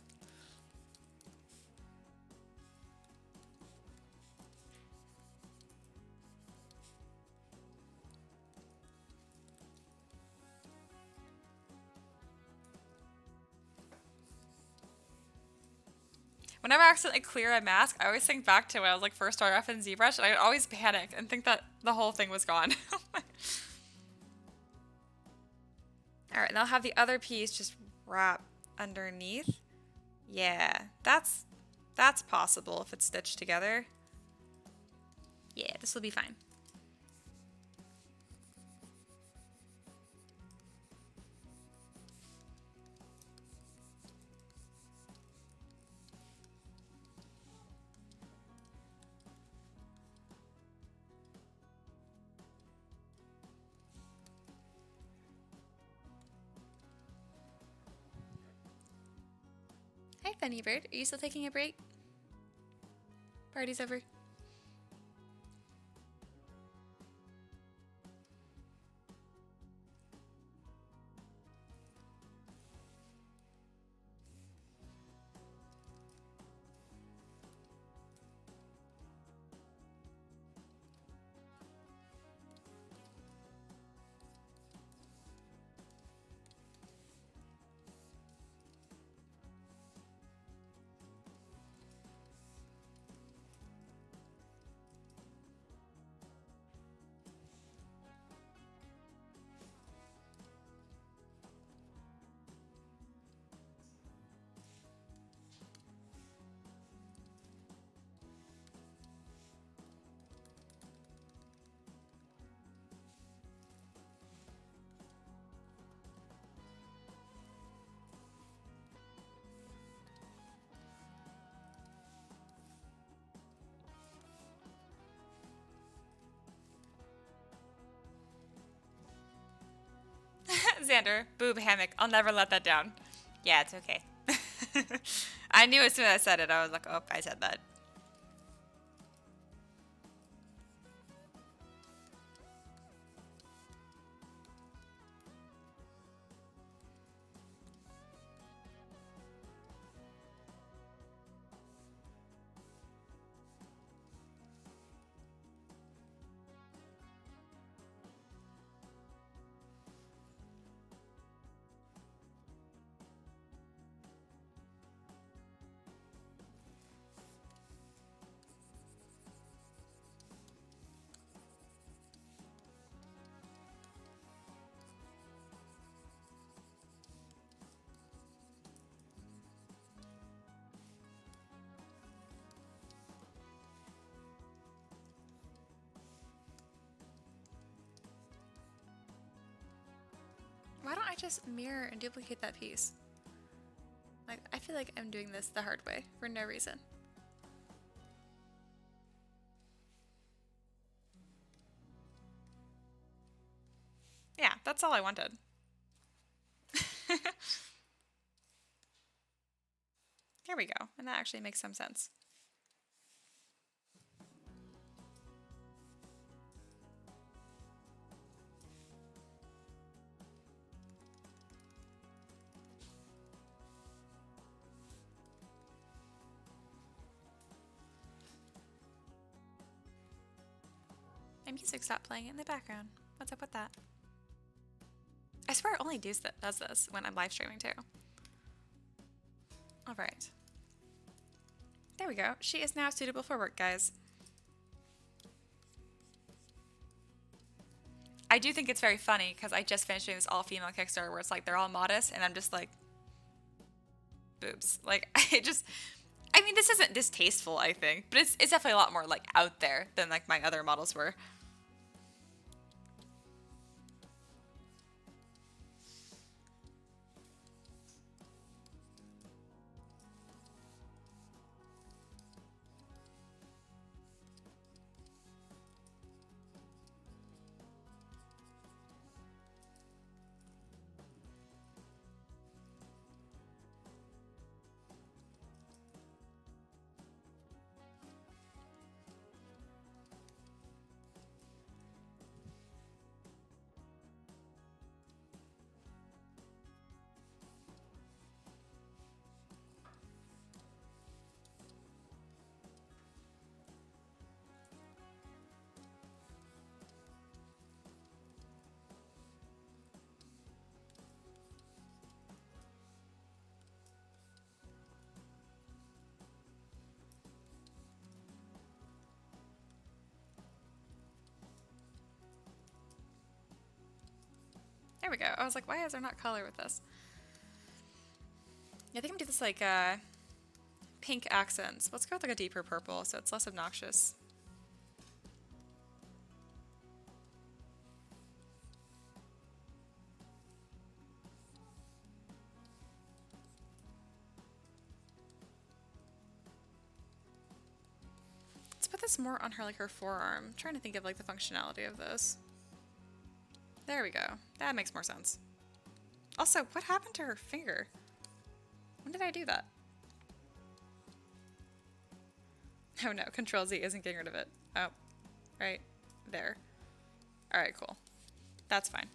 Whenever I accidentally clear a mask, I always think back to when I was like first starting off in ZBrush, and I would always panic and think that the whole thing was gone. Alright, and I'll have the other piece just wrap underneath. Yeah, that's possible if it's stitched together. Yeah, this will be fine. Hi, Funny Bird. Are you still taking a break? Party's over. Xander, boob hammock. I'll never let that down. Yeah, it's okay. I knew as soon as I said it, I was like, oh, I said that. Why don't I just mirror and duplicate that piece? Like, I feel like I'm doing this the hard way for no reason. Yeah, that's all I wanted. There we go. And that actually makes some sense. My music stopped playing in the background. What's up with that? I swear it only does this when I'm live streaming too. All right. There we go. She is now suitable for work, guys. I do think it's very funny because I just finished doing this all-female Kickstarter where it's like they're all modest and I'm just like, boobs. Like, I mean, this isn't distasteful, I think, but it's definitely a lot more like out there than like my other models were. There we go. I was like, why is there not color with this? Yeah, I think I'm gonna do this like pink accents. Let's go with like a deeper purple so it's less obnoxious. Let's put this more on her like her forearm. I'm trying to think of like the functionality of this. There we go. That makes more sense. Also, what happened to her finger? When did I do that? Oh no, Control Z isn't getting rid of it. Oh, right there. All right, cool. That's fine.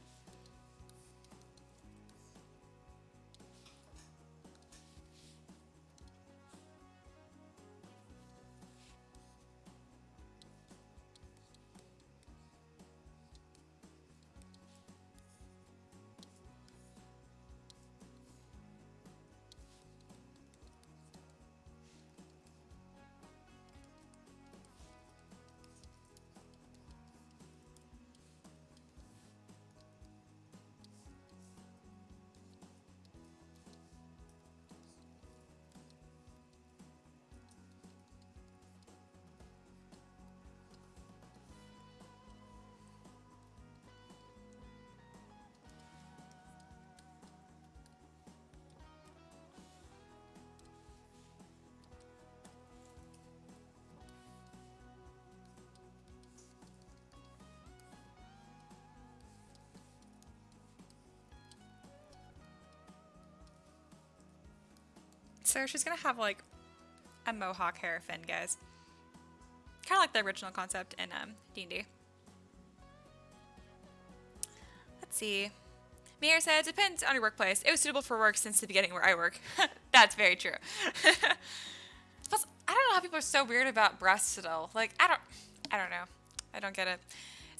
So she's gonna have like a mohawk hair fin, guys. Kind of like the original concept in D&D. Let's see. Mayor said, it depends on your workplace. It was suitable for work since the beginning where I work. That's very true. Plus, I don't know how people are so weird about breasts still. Like, I don't know. I don't get it.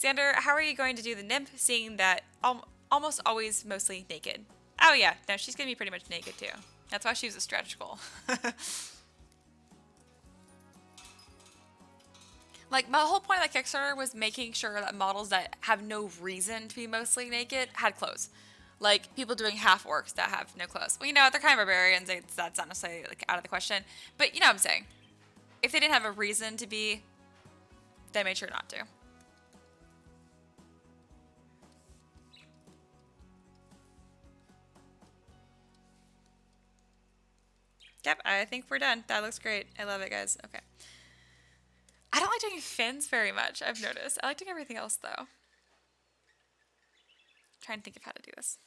Xander, how are you going to do the nymph, seeing that almost always mostly naked? Oh yeah, no, she's going to be pretty much naked too. That's why she was a stretch goal. Like, my whole point of that Kickstarter was making sure that models that have no reason to be mostly naked had clothes. Like, people doing half orcs that have no clothes. Well, you know, they're kind of barbarians. That's not necessarily like, out of the question. But you know what I'm saying. If they didn't have a reason to be, they made sure not to. Yep, I think we're done. That looks great. I love it, guys. Okay. I don't like doing fins very much, I've noticed. I like doing everything else, though. Trying to think of how to do this.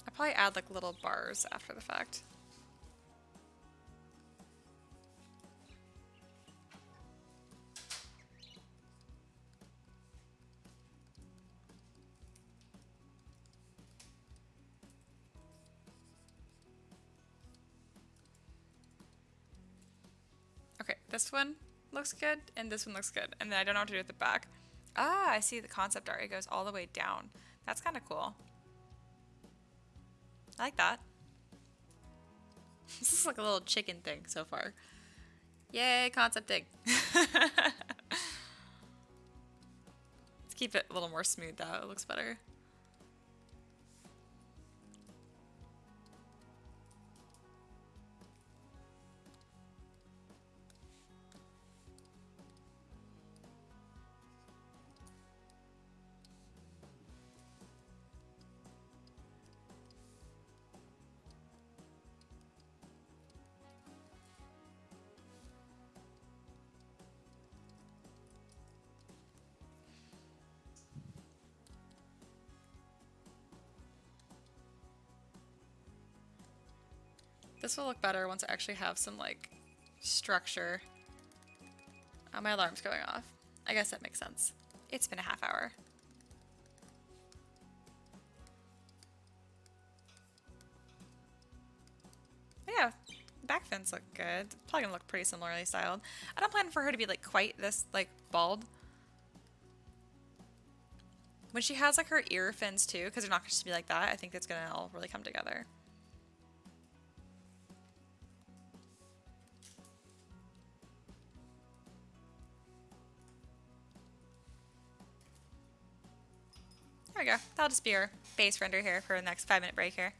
I'll probably add like little bars after the fact. Okay, this one looks good, and this one looks good. And then I don't know what to do with the back. Ah, I see the concept art. It goes all the way down. That's kind of cool. I like that. This is like a little chicken thing so far. Yay, concepting. Let's keep it a little more smooth though. It looks better. This will look better once I actually have some, like, structure. Oh, my alarm's going off. I guess that makes sense. It's been a half hour. But yeah, back fins look good. It's probably gonna look pretty similarly styled. I don't plan for her to be, like, quite this, like, bald. When she has, like, her ear fins, too, because they're not just to be like that, I think it's gonna all really come together. There we go. That'll just be our base render here for the next 5-minute break here.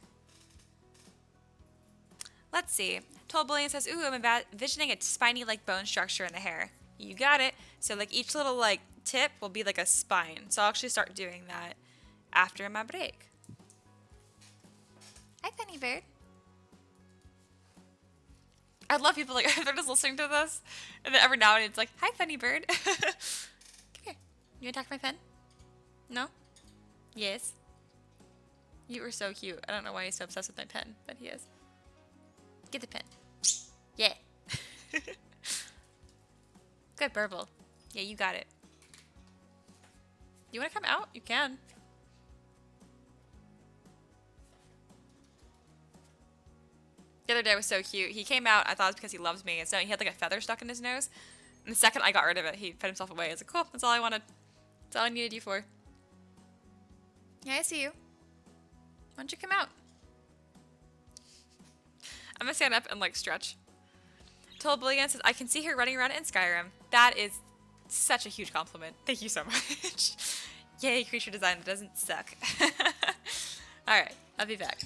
Let's see. Told Bullion says, ooh, I'm envisioning a spiny like bone structure in the hair. You got it. So like each little like tip will be like a spine. So I'll actually start doing that after my break. Hi, Funny Bird. I love people like they're just listening to this, and then every now and then it's like, hi, Funny Bird. Come here. You attack my pen? No? Yes. You are so cute. I don't know why he's so obsessed with my pen, but he is. Get the pen. Yeah. Good burble. Yeah, you got it. You want to come out? You can. The other day was so cute. He came out, I thought it was because he loves me, and so he had like a feather stuck in his nose. And the second I got rid of it, he put himself away. I was like, cool, that's all I wanted. That's all I needed you for. Yeah, I see you. Why don't you come out? I'm gonna stand up and like stretch. Told Bullion says, I can see her running around in Skyrim. That is such a huge compliment. Thank you so much. Yay, creature design that doesn't suck. Alright, I'll be back.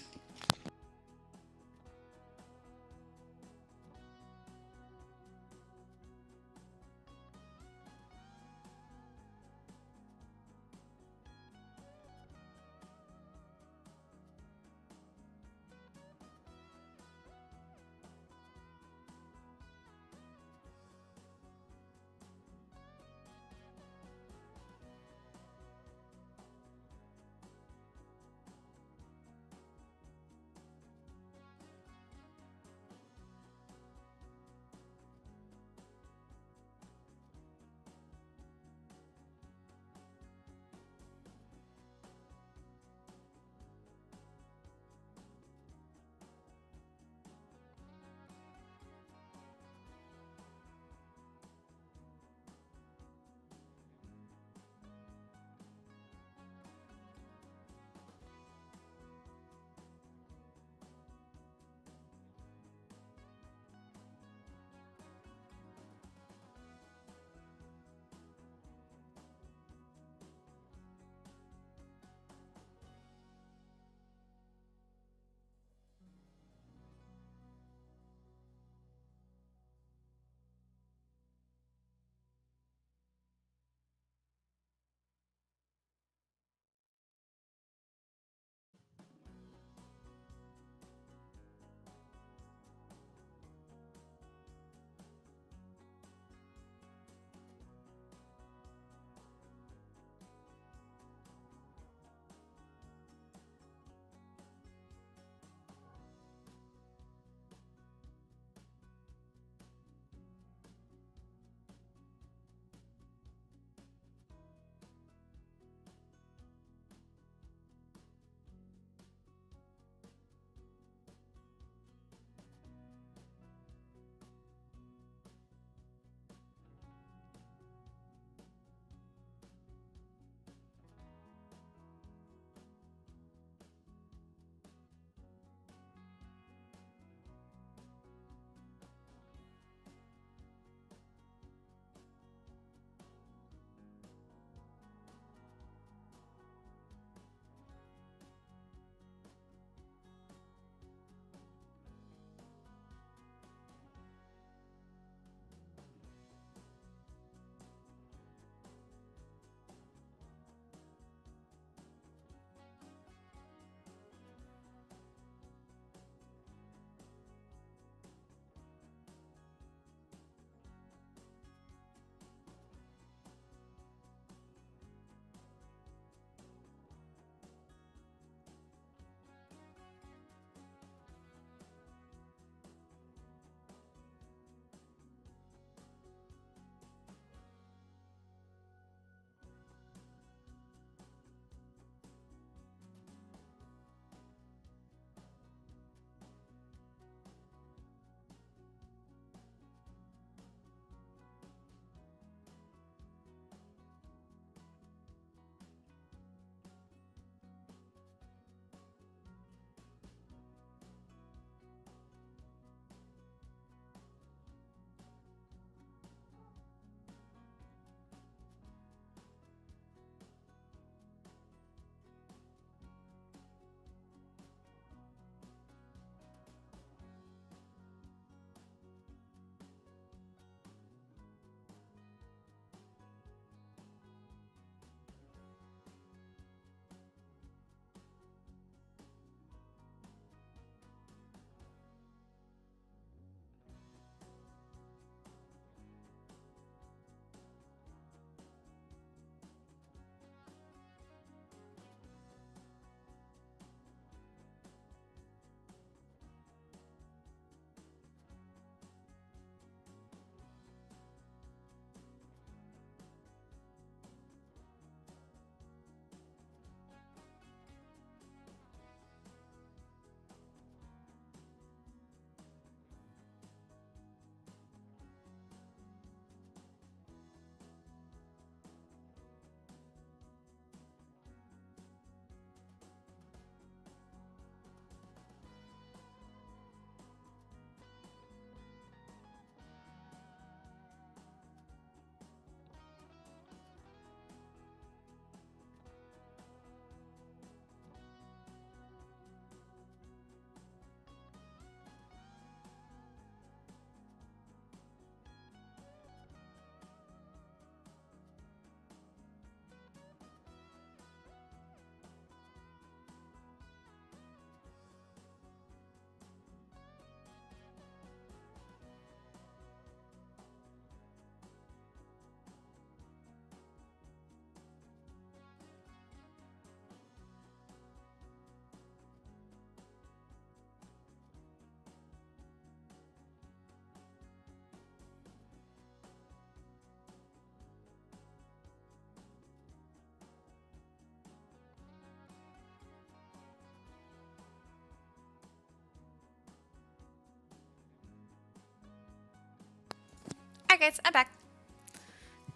Alright guys, I'm back.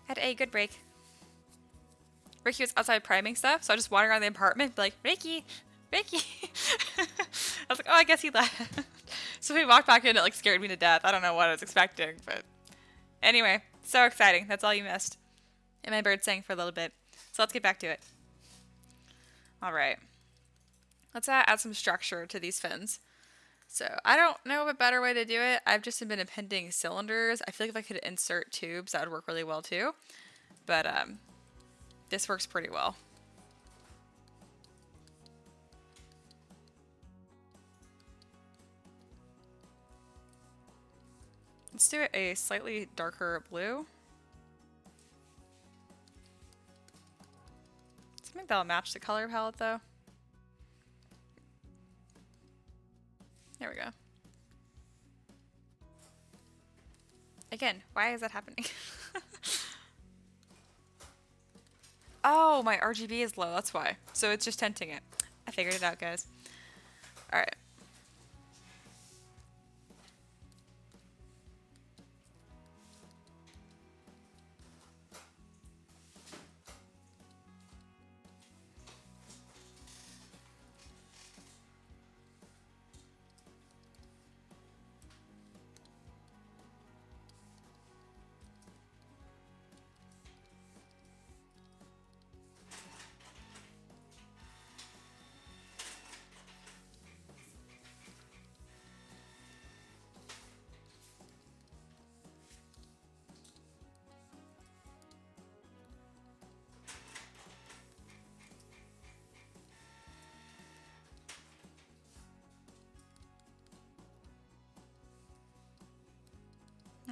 Had a good break. Ricky was outside priming stuff, so I just wandered around the apartment, be like, Ricky! Ricky! I was like, oh, I guess he left. So we walked back in, it like scared me to death. I don't know what I was expecting, but anyway, so exciting. That's all you missed. And my bird sang for a little bit. So let's get back to it. Alright. Let's add some structure to these fins. So I don't know of a better way to do it. I've just been appending cylinders. I feel like if I could insert tubes, that would work really well too. But this works pretty well. Let's do a slightly darker blue. Something that'll match the color palette though. There we go. Again, why is that happening? Oh, my RGB is low, that's why. So it's just tinting it. I figured it out, guys. Alright.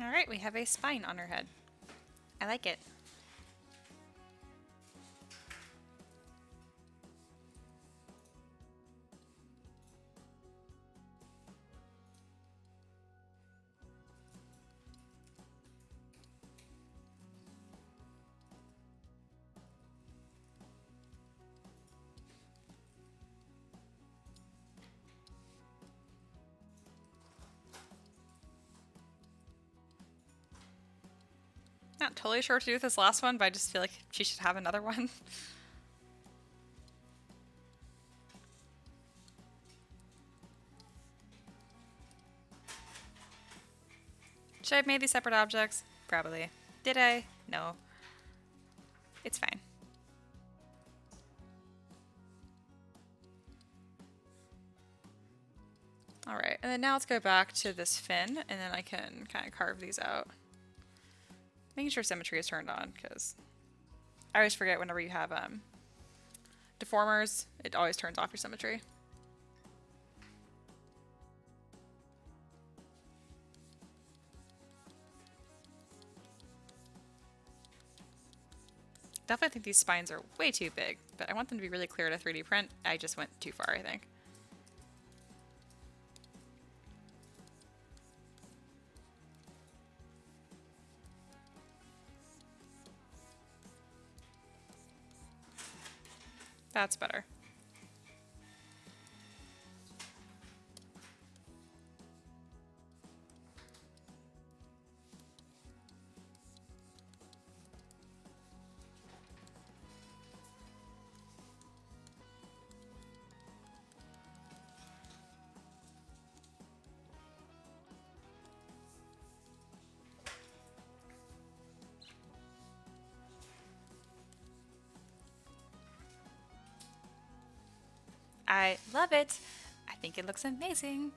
Alright, we have a spine on her head. I like it. Not totally sure what to do with this last one, but I just feel like she should have another one. Should I have made these separate objects? Probably. Did I? No. It's fine. Alright, and then now let's go back to this fin, and then I can kind of carve these out. Making sure symmetry is turned on, because I always forget whenever you have deformers, it always turns off your symmetry. Definitely think these spines are way too big, but I want them to be really clear to 3D print. I just went too far, I think. That's better. I love it. I think it looks amazing.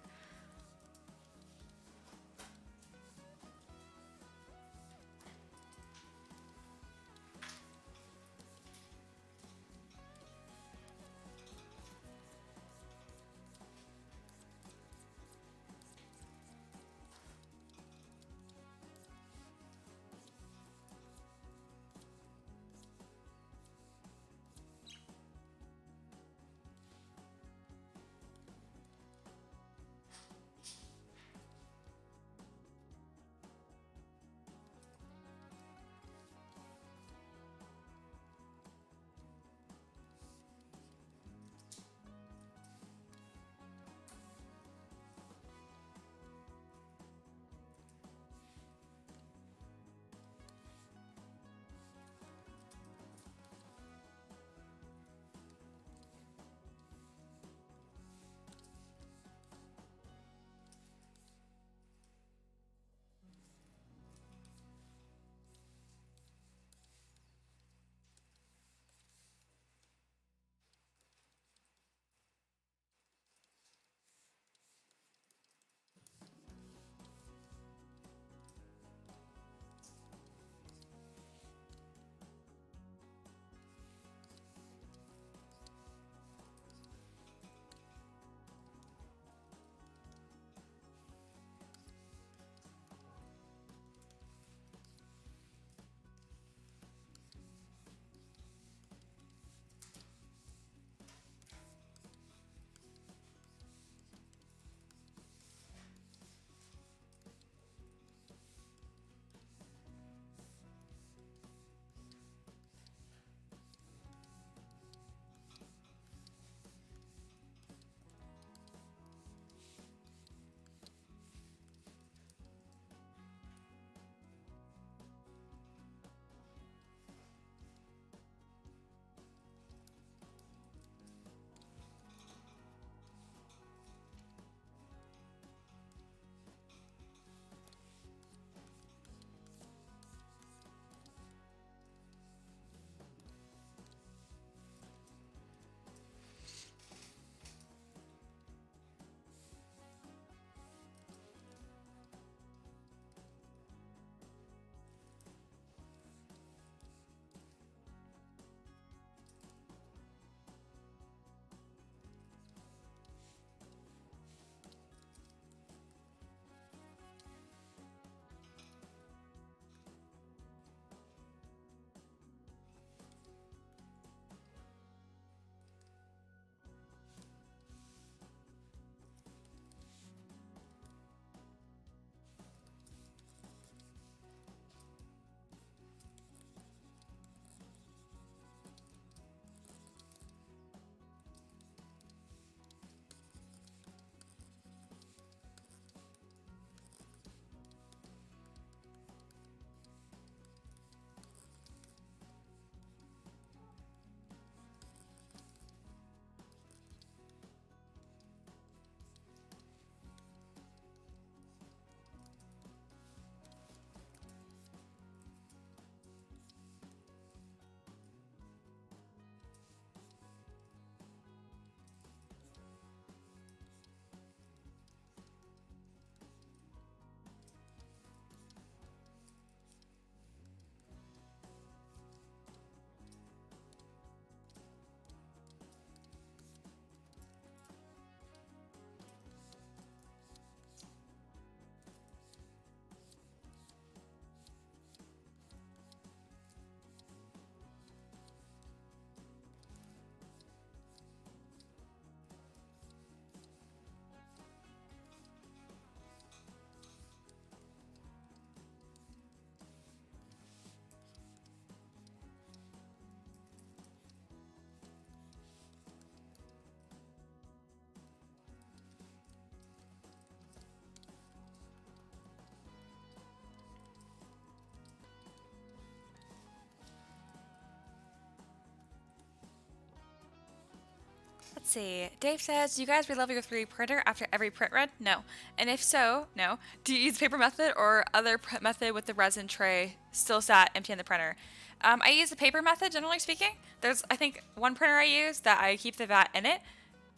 see. Dave says, do you guys relevel your 3D printer after every print run? No. And if so, no. Do you use paper method or other print method with the resin tray still sat empty in the printer? I use the paper method, generally speaking. There's, I think, one printer I use that I keep the vat in it.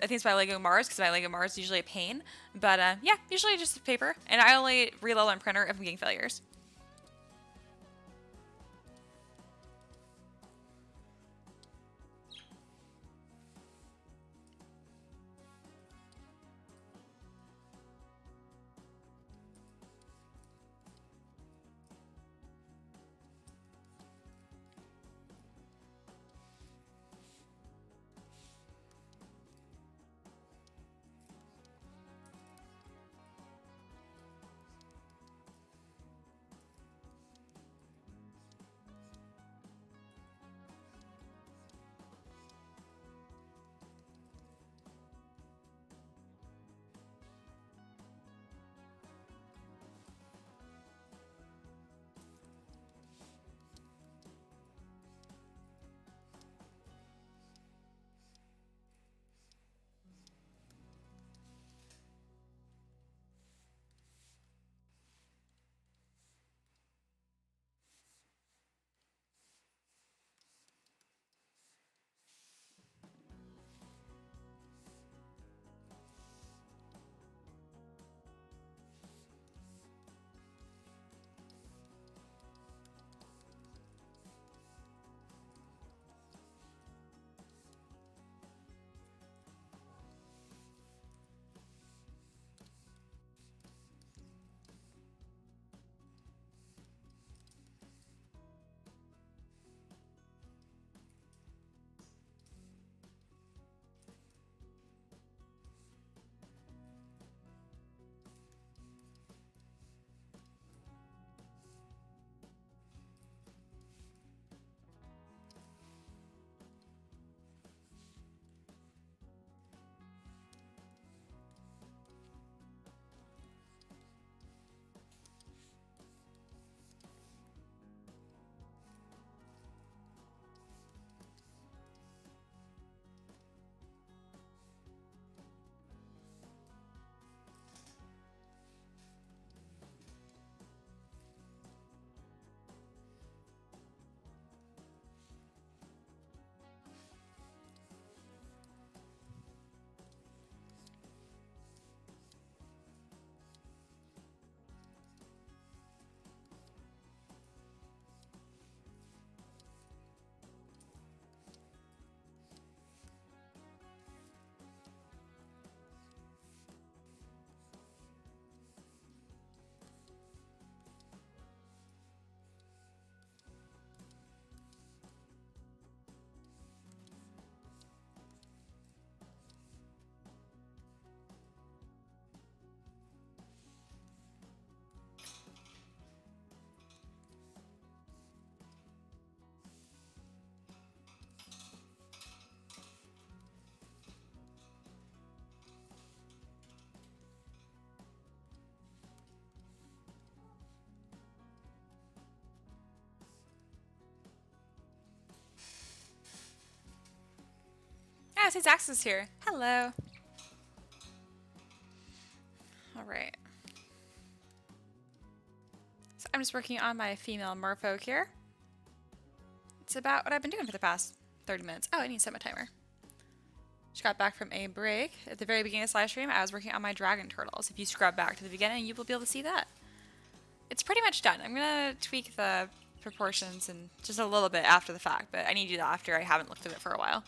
I think it's my Lego Mars, because my Lego Mars is usually a pain. But yeah, usually just paper. And I only reload my printer if I'm getting failures. Yeah, since Axel is here. Hello. All right. So I'm just working on my female merfolk here. It's about what I've been doing for the past 30 minutes. Oh, I need to set my timer. Just got back from a break. At the very beginning of this live stream, I was working on my dragon turtles. If you scrub back to the beginning, you will be able to see that. It's pretty much done. I'm going to tweak the proportions and just a little bit after the fact, but I need to do that after I haven't looked at it for a while.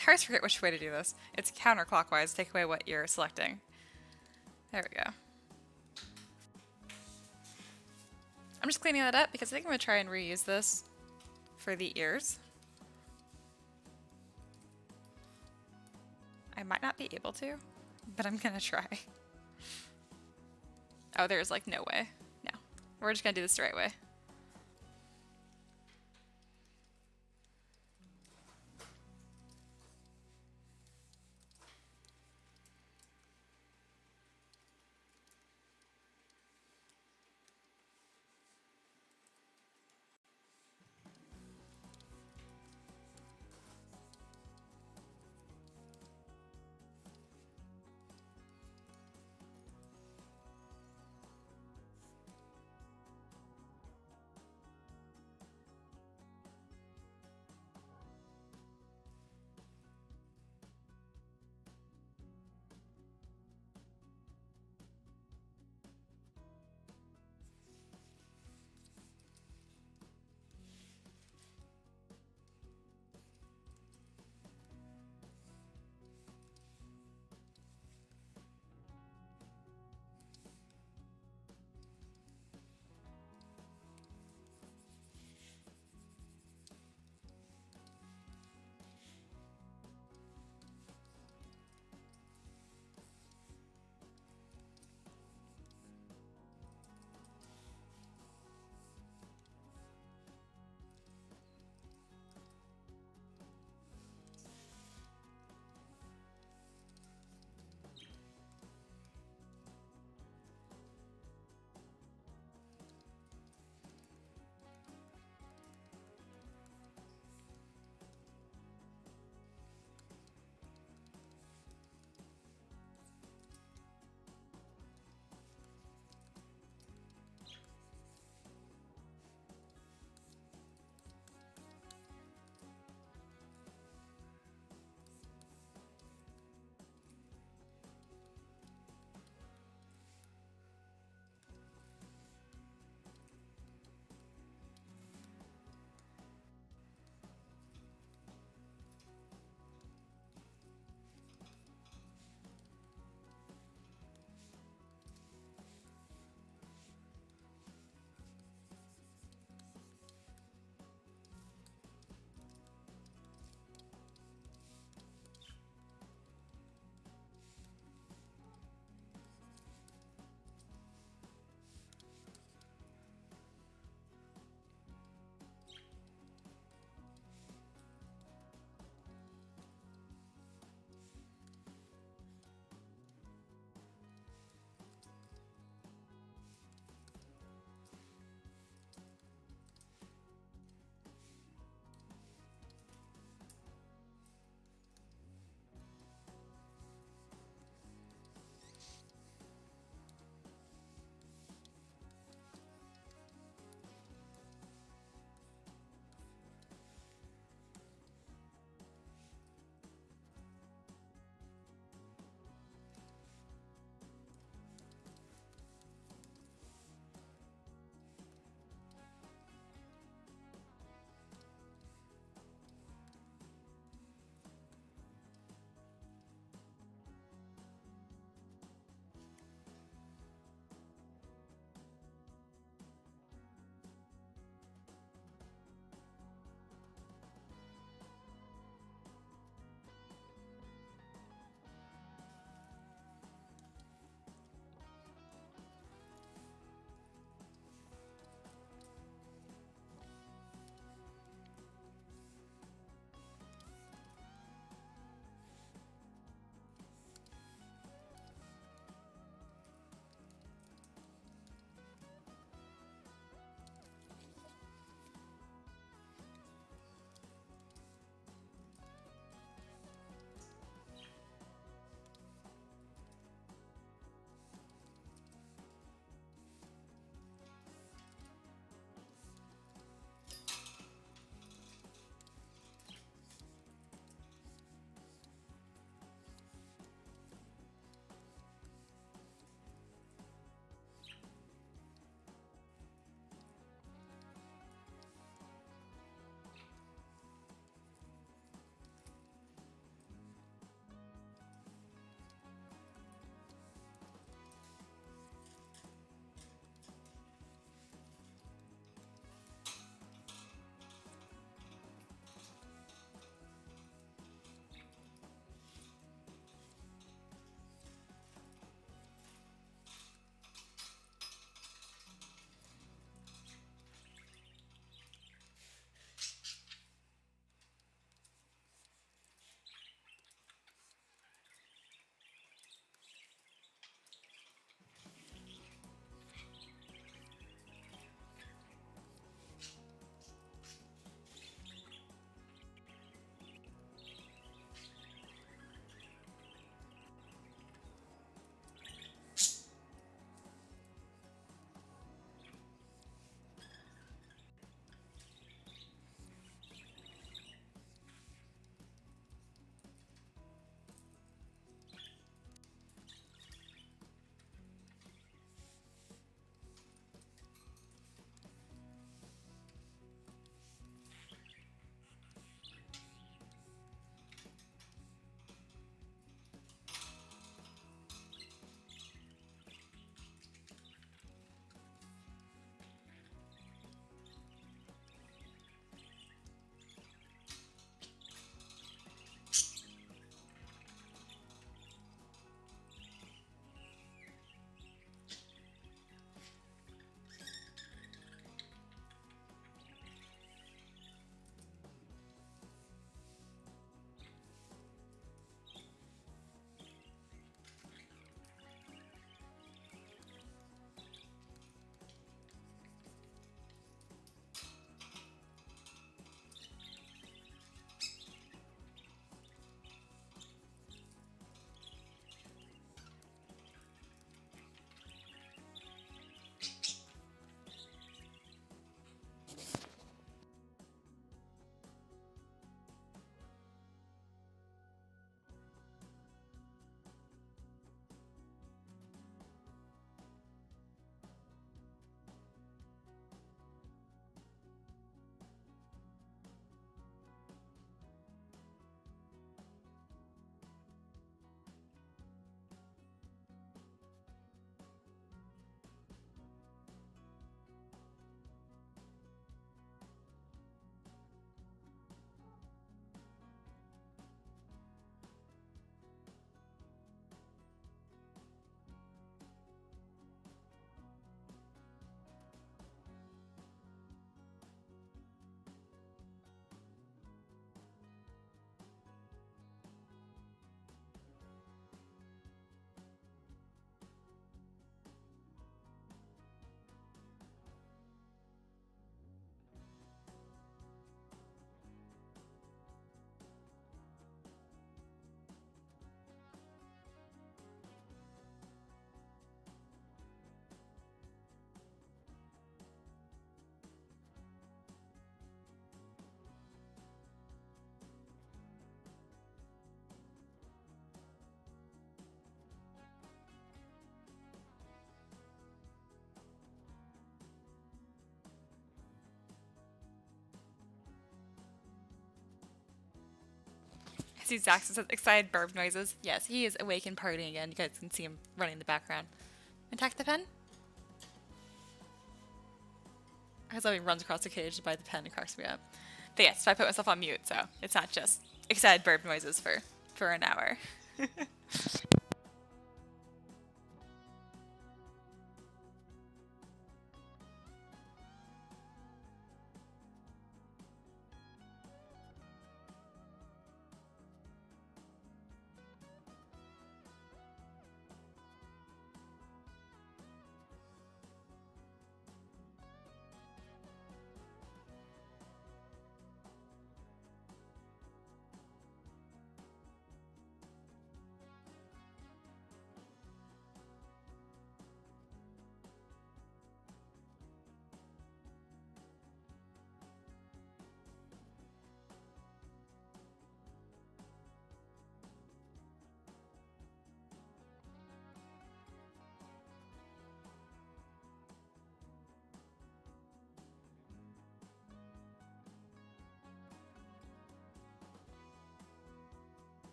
I always forget which way to do this. It's counterclockwise. Take away what you're selecting. There we go. I'm just cleaning that up because I think I'm going to try and reuse this for the ears. I might not be able to, but I'm going to try. Oh, there's like no way. No. We're just going to do this the right way. see Zach's excited burp noises. Yes, he is awake and partying again. You guys can see him running in the background. Attack the pen? I love he runs across the cage to buy the pen and cracks me up. But yes, so I put myself on mute, so it's not just excited burp noises for an hour.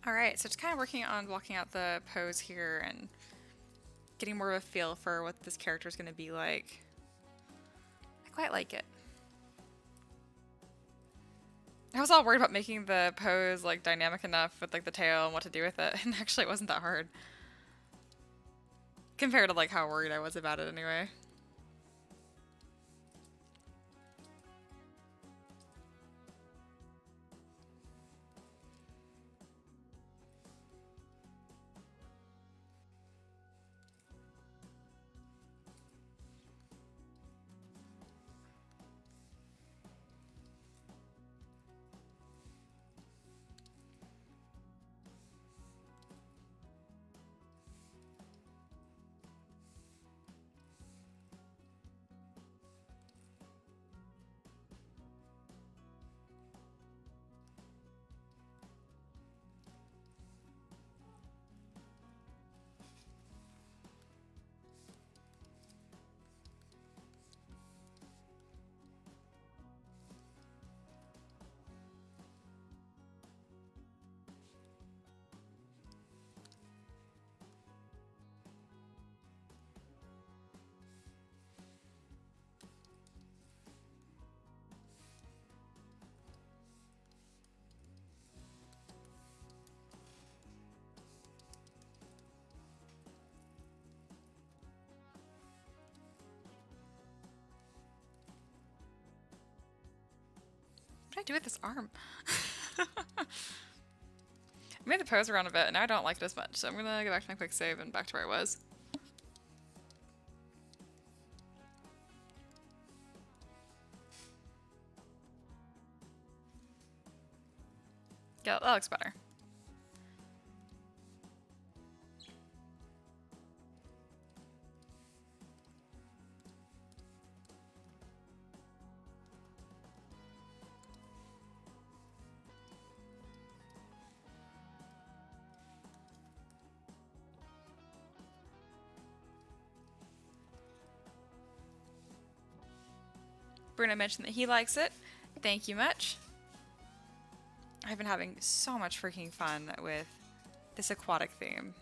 Alright, so just kind of working on blocking out the pose here and getting more of a feel for what this character is going to be like. I quite like it. I was all worried about making the pose like dynamic enough with like the tail and what to do with it, and actually it wasn't that hard. Compared to like how worried I was about it anyway. What do I do with this arm? I made the pose around a bit and now I don't like it as much, so I'm gonna go back to my quick save and back to where I was. Yeah, that looks better. Bruno mentioned that he likes it. Thank you much. I've been having so much freaking fun with this aquatic theme.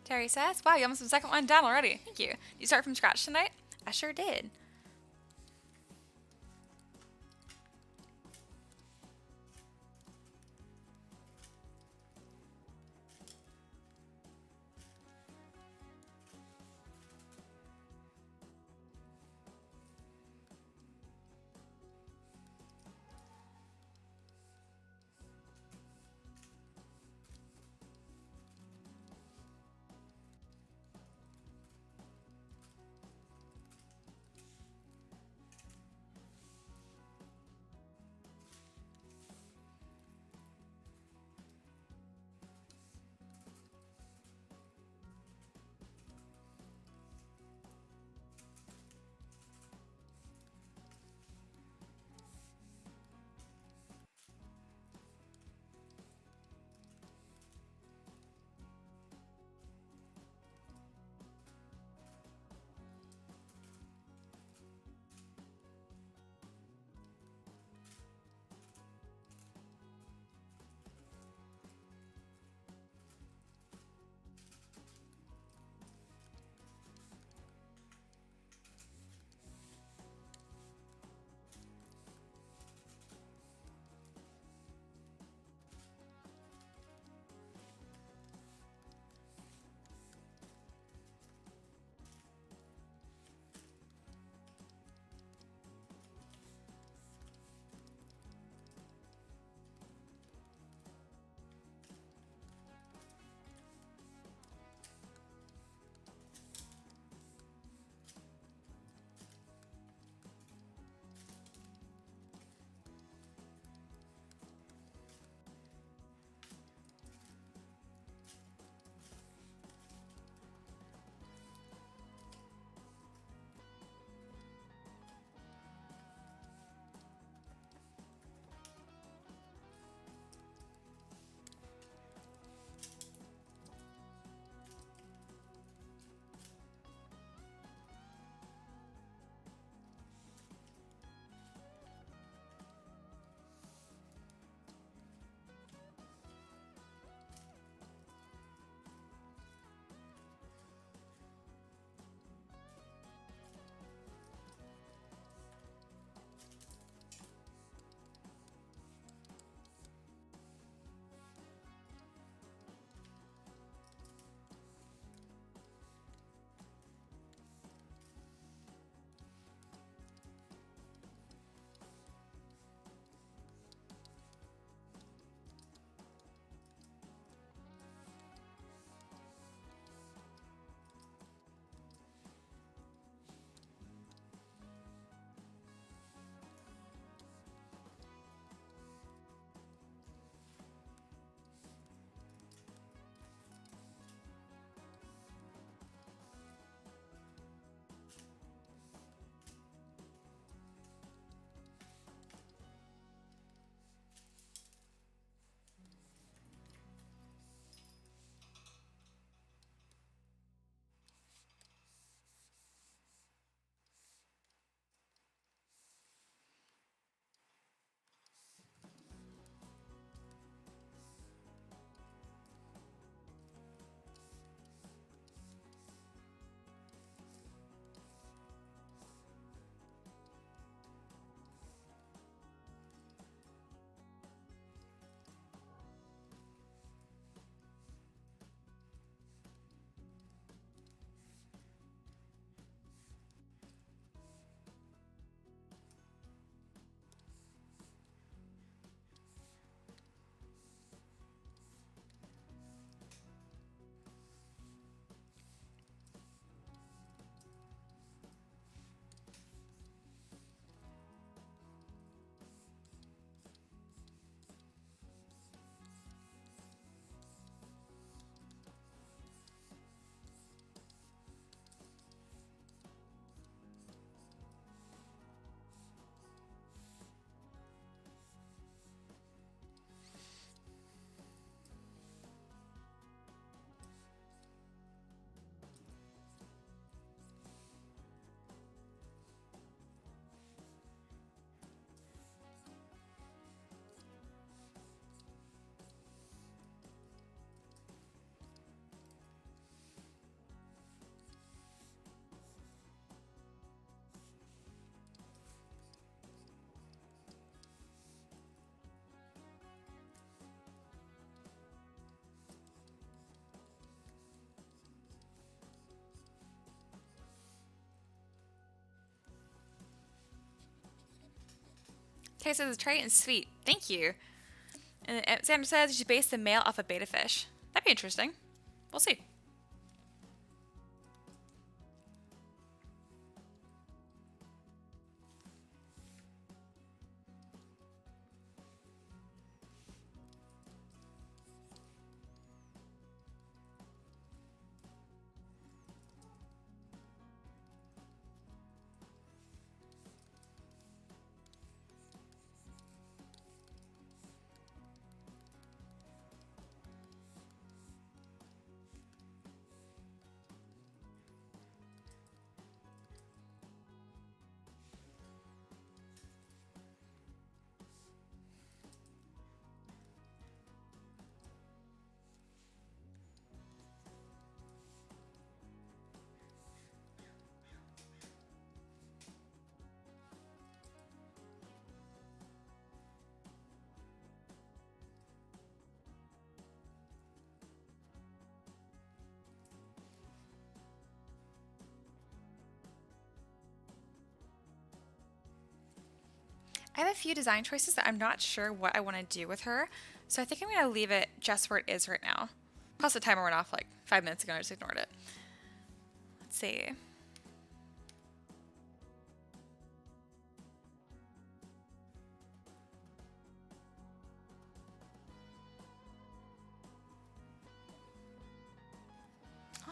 Terry says, wow, you almost have the second one done already. Thank you. Did you start from scratch tonight? I sure did. Tastes as tray and sweet. Thank you. And Sandra says you should base the male off a beta fish. That'd be interesting. We'll see. I have a few design choices that I'm not sure what I want to do with her, so I think I'm going to leave it just where it is right now. Plus the timer went off like 5 minutes ago, I just ignored it. Let's see.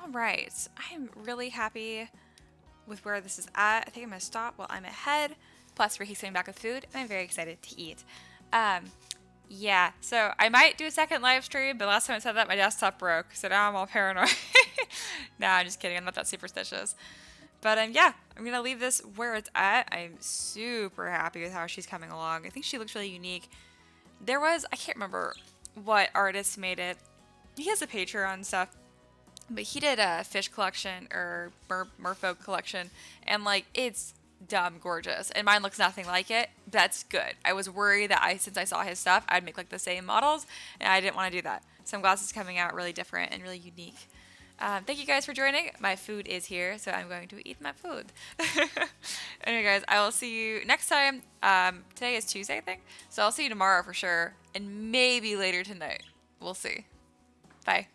All right, I'm really happy with where this is at. I think I'm going to stop while I'm ahead. Plus, Ricky's coming back with food, and I'm very excited to eat. Yeah, so I might do a second live stream, but last time I said that, my desktop broke, so now I'm all paranoid. Nah, I'm just kidding. I'm not that superstitious. But yeah, I'm going to leave this where it's at. I'm super happy with how she's coming along. I think she looks really unique. There was, I can't remember what artist made it. He has a Patreon and stuff. But he did a fish collection or merfolk collection, and like it's dumb gorgeous, and mine looks nothing like it. That's good. I was worried that since I saw his stuff, I'd make like the same models, and I didn't want to do that. So I'm glad this is coming out really different and really unique. Thank you guys for joining. My food is here, so I'm going to eat my food. Anyway, guys, I will see you next time. Today is Tuesday, I think, so I'll see you tomorrow for sure, and maybe later tonight. We'll see. Bye.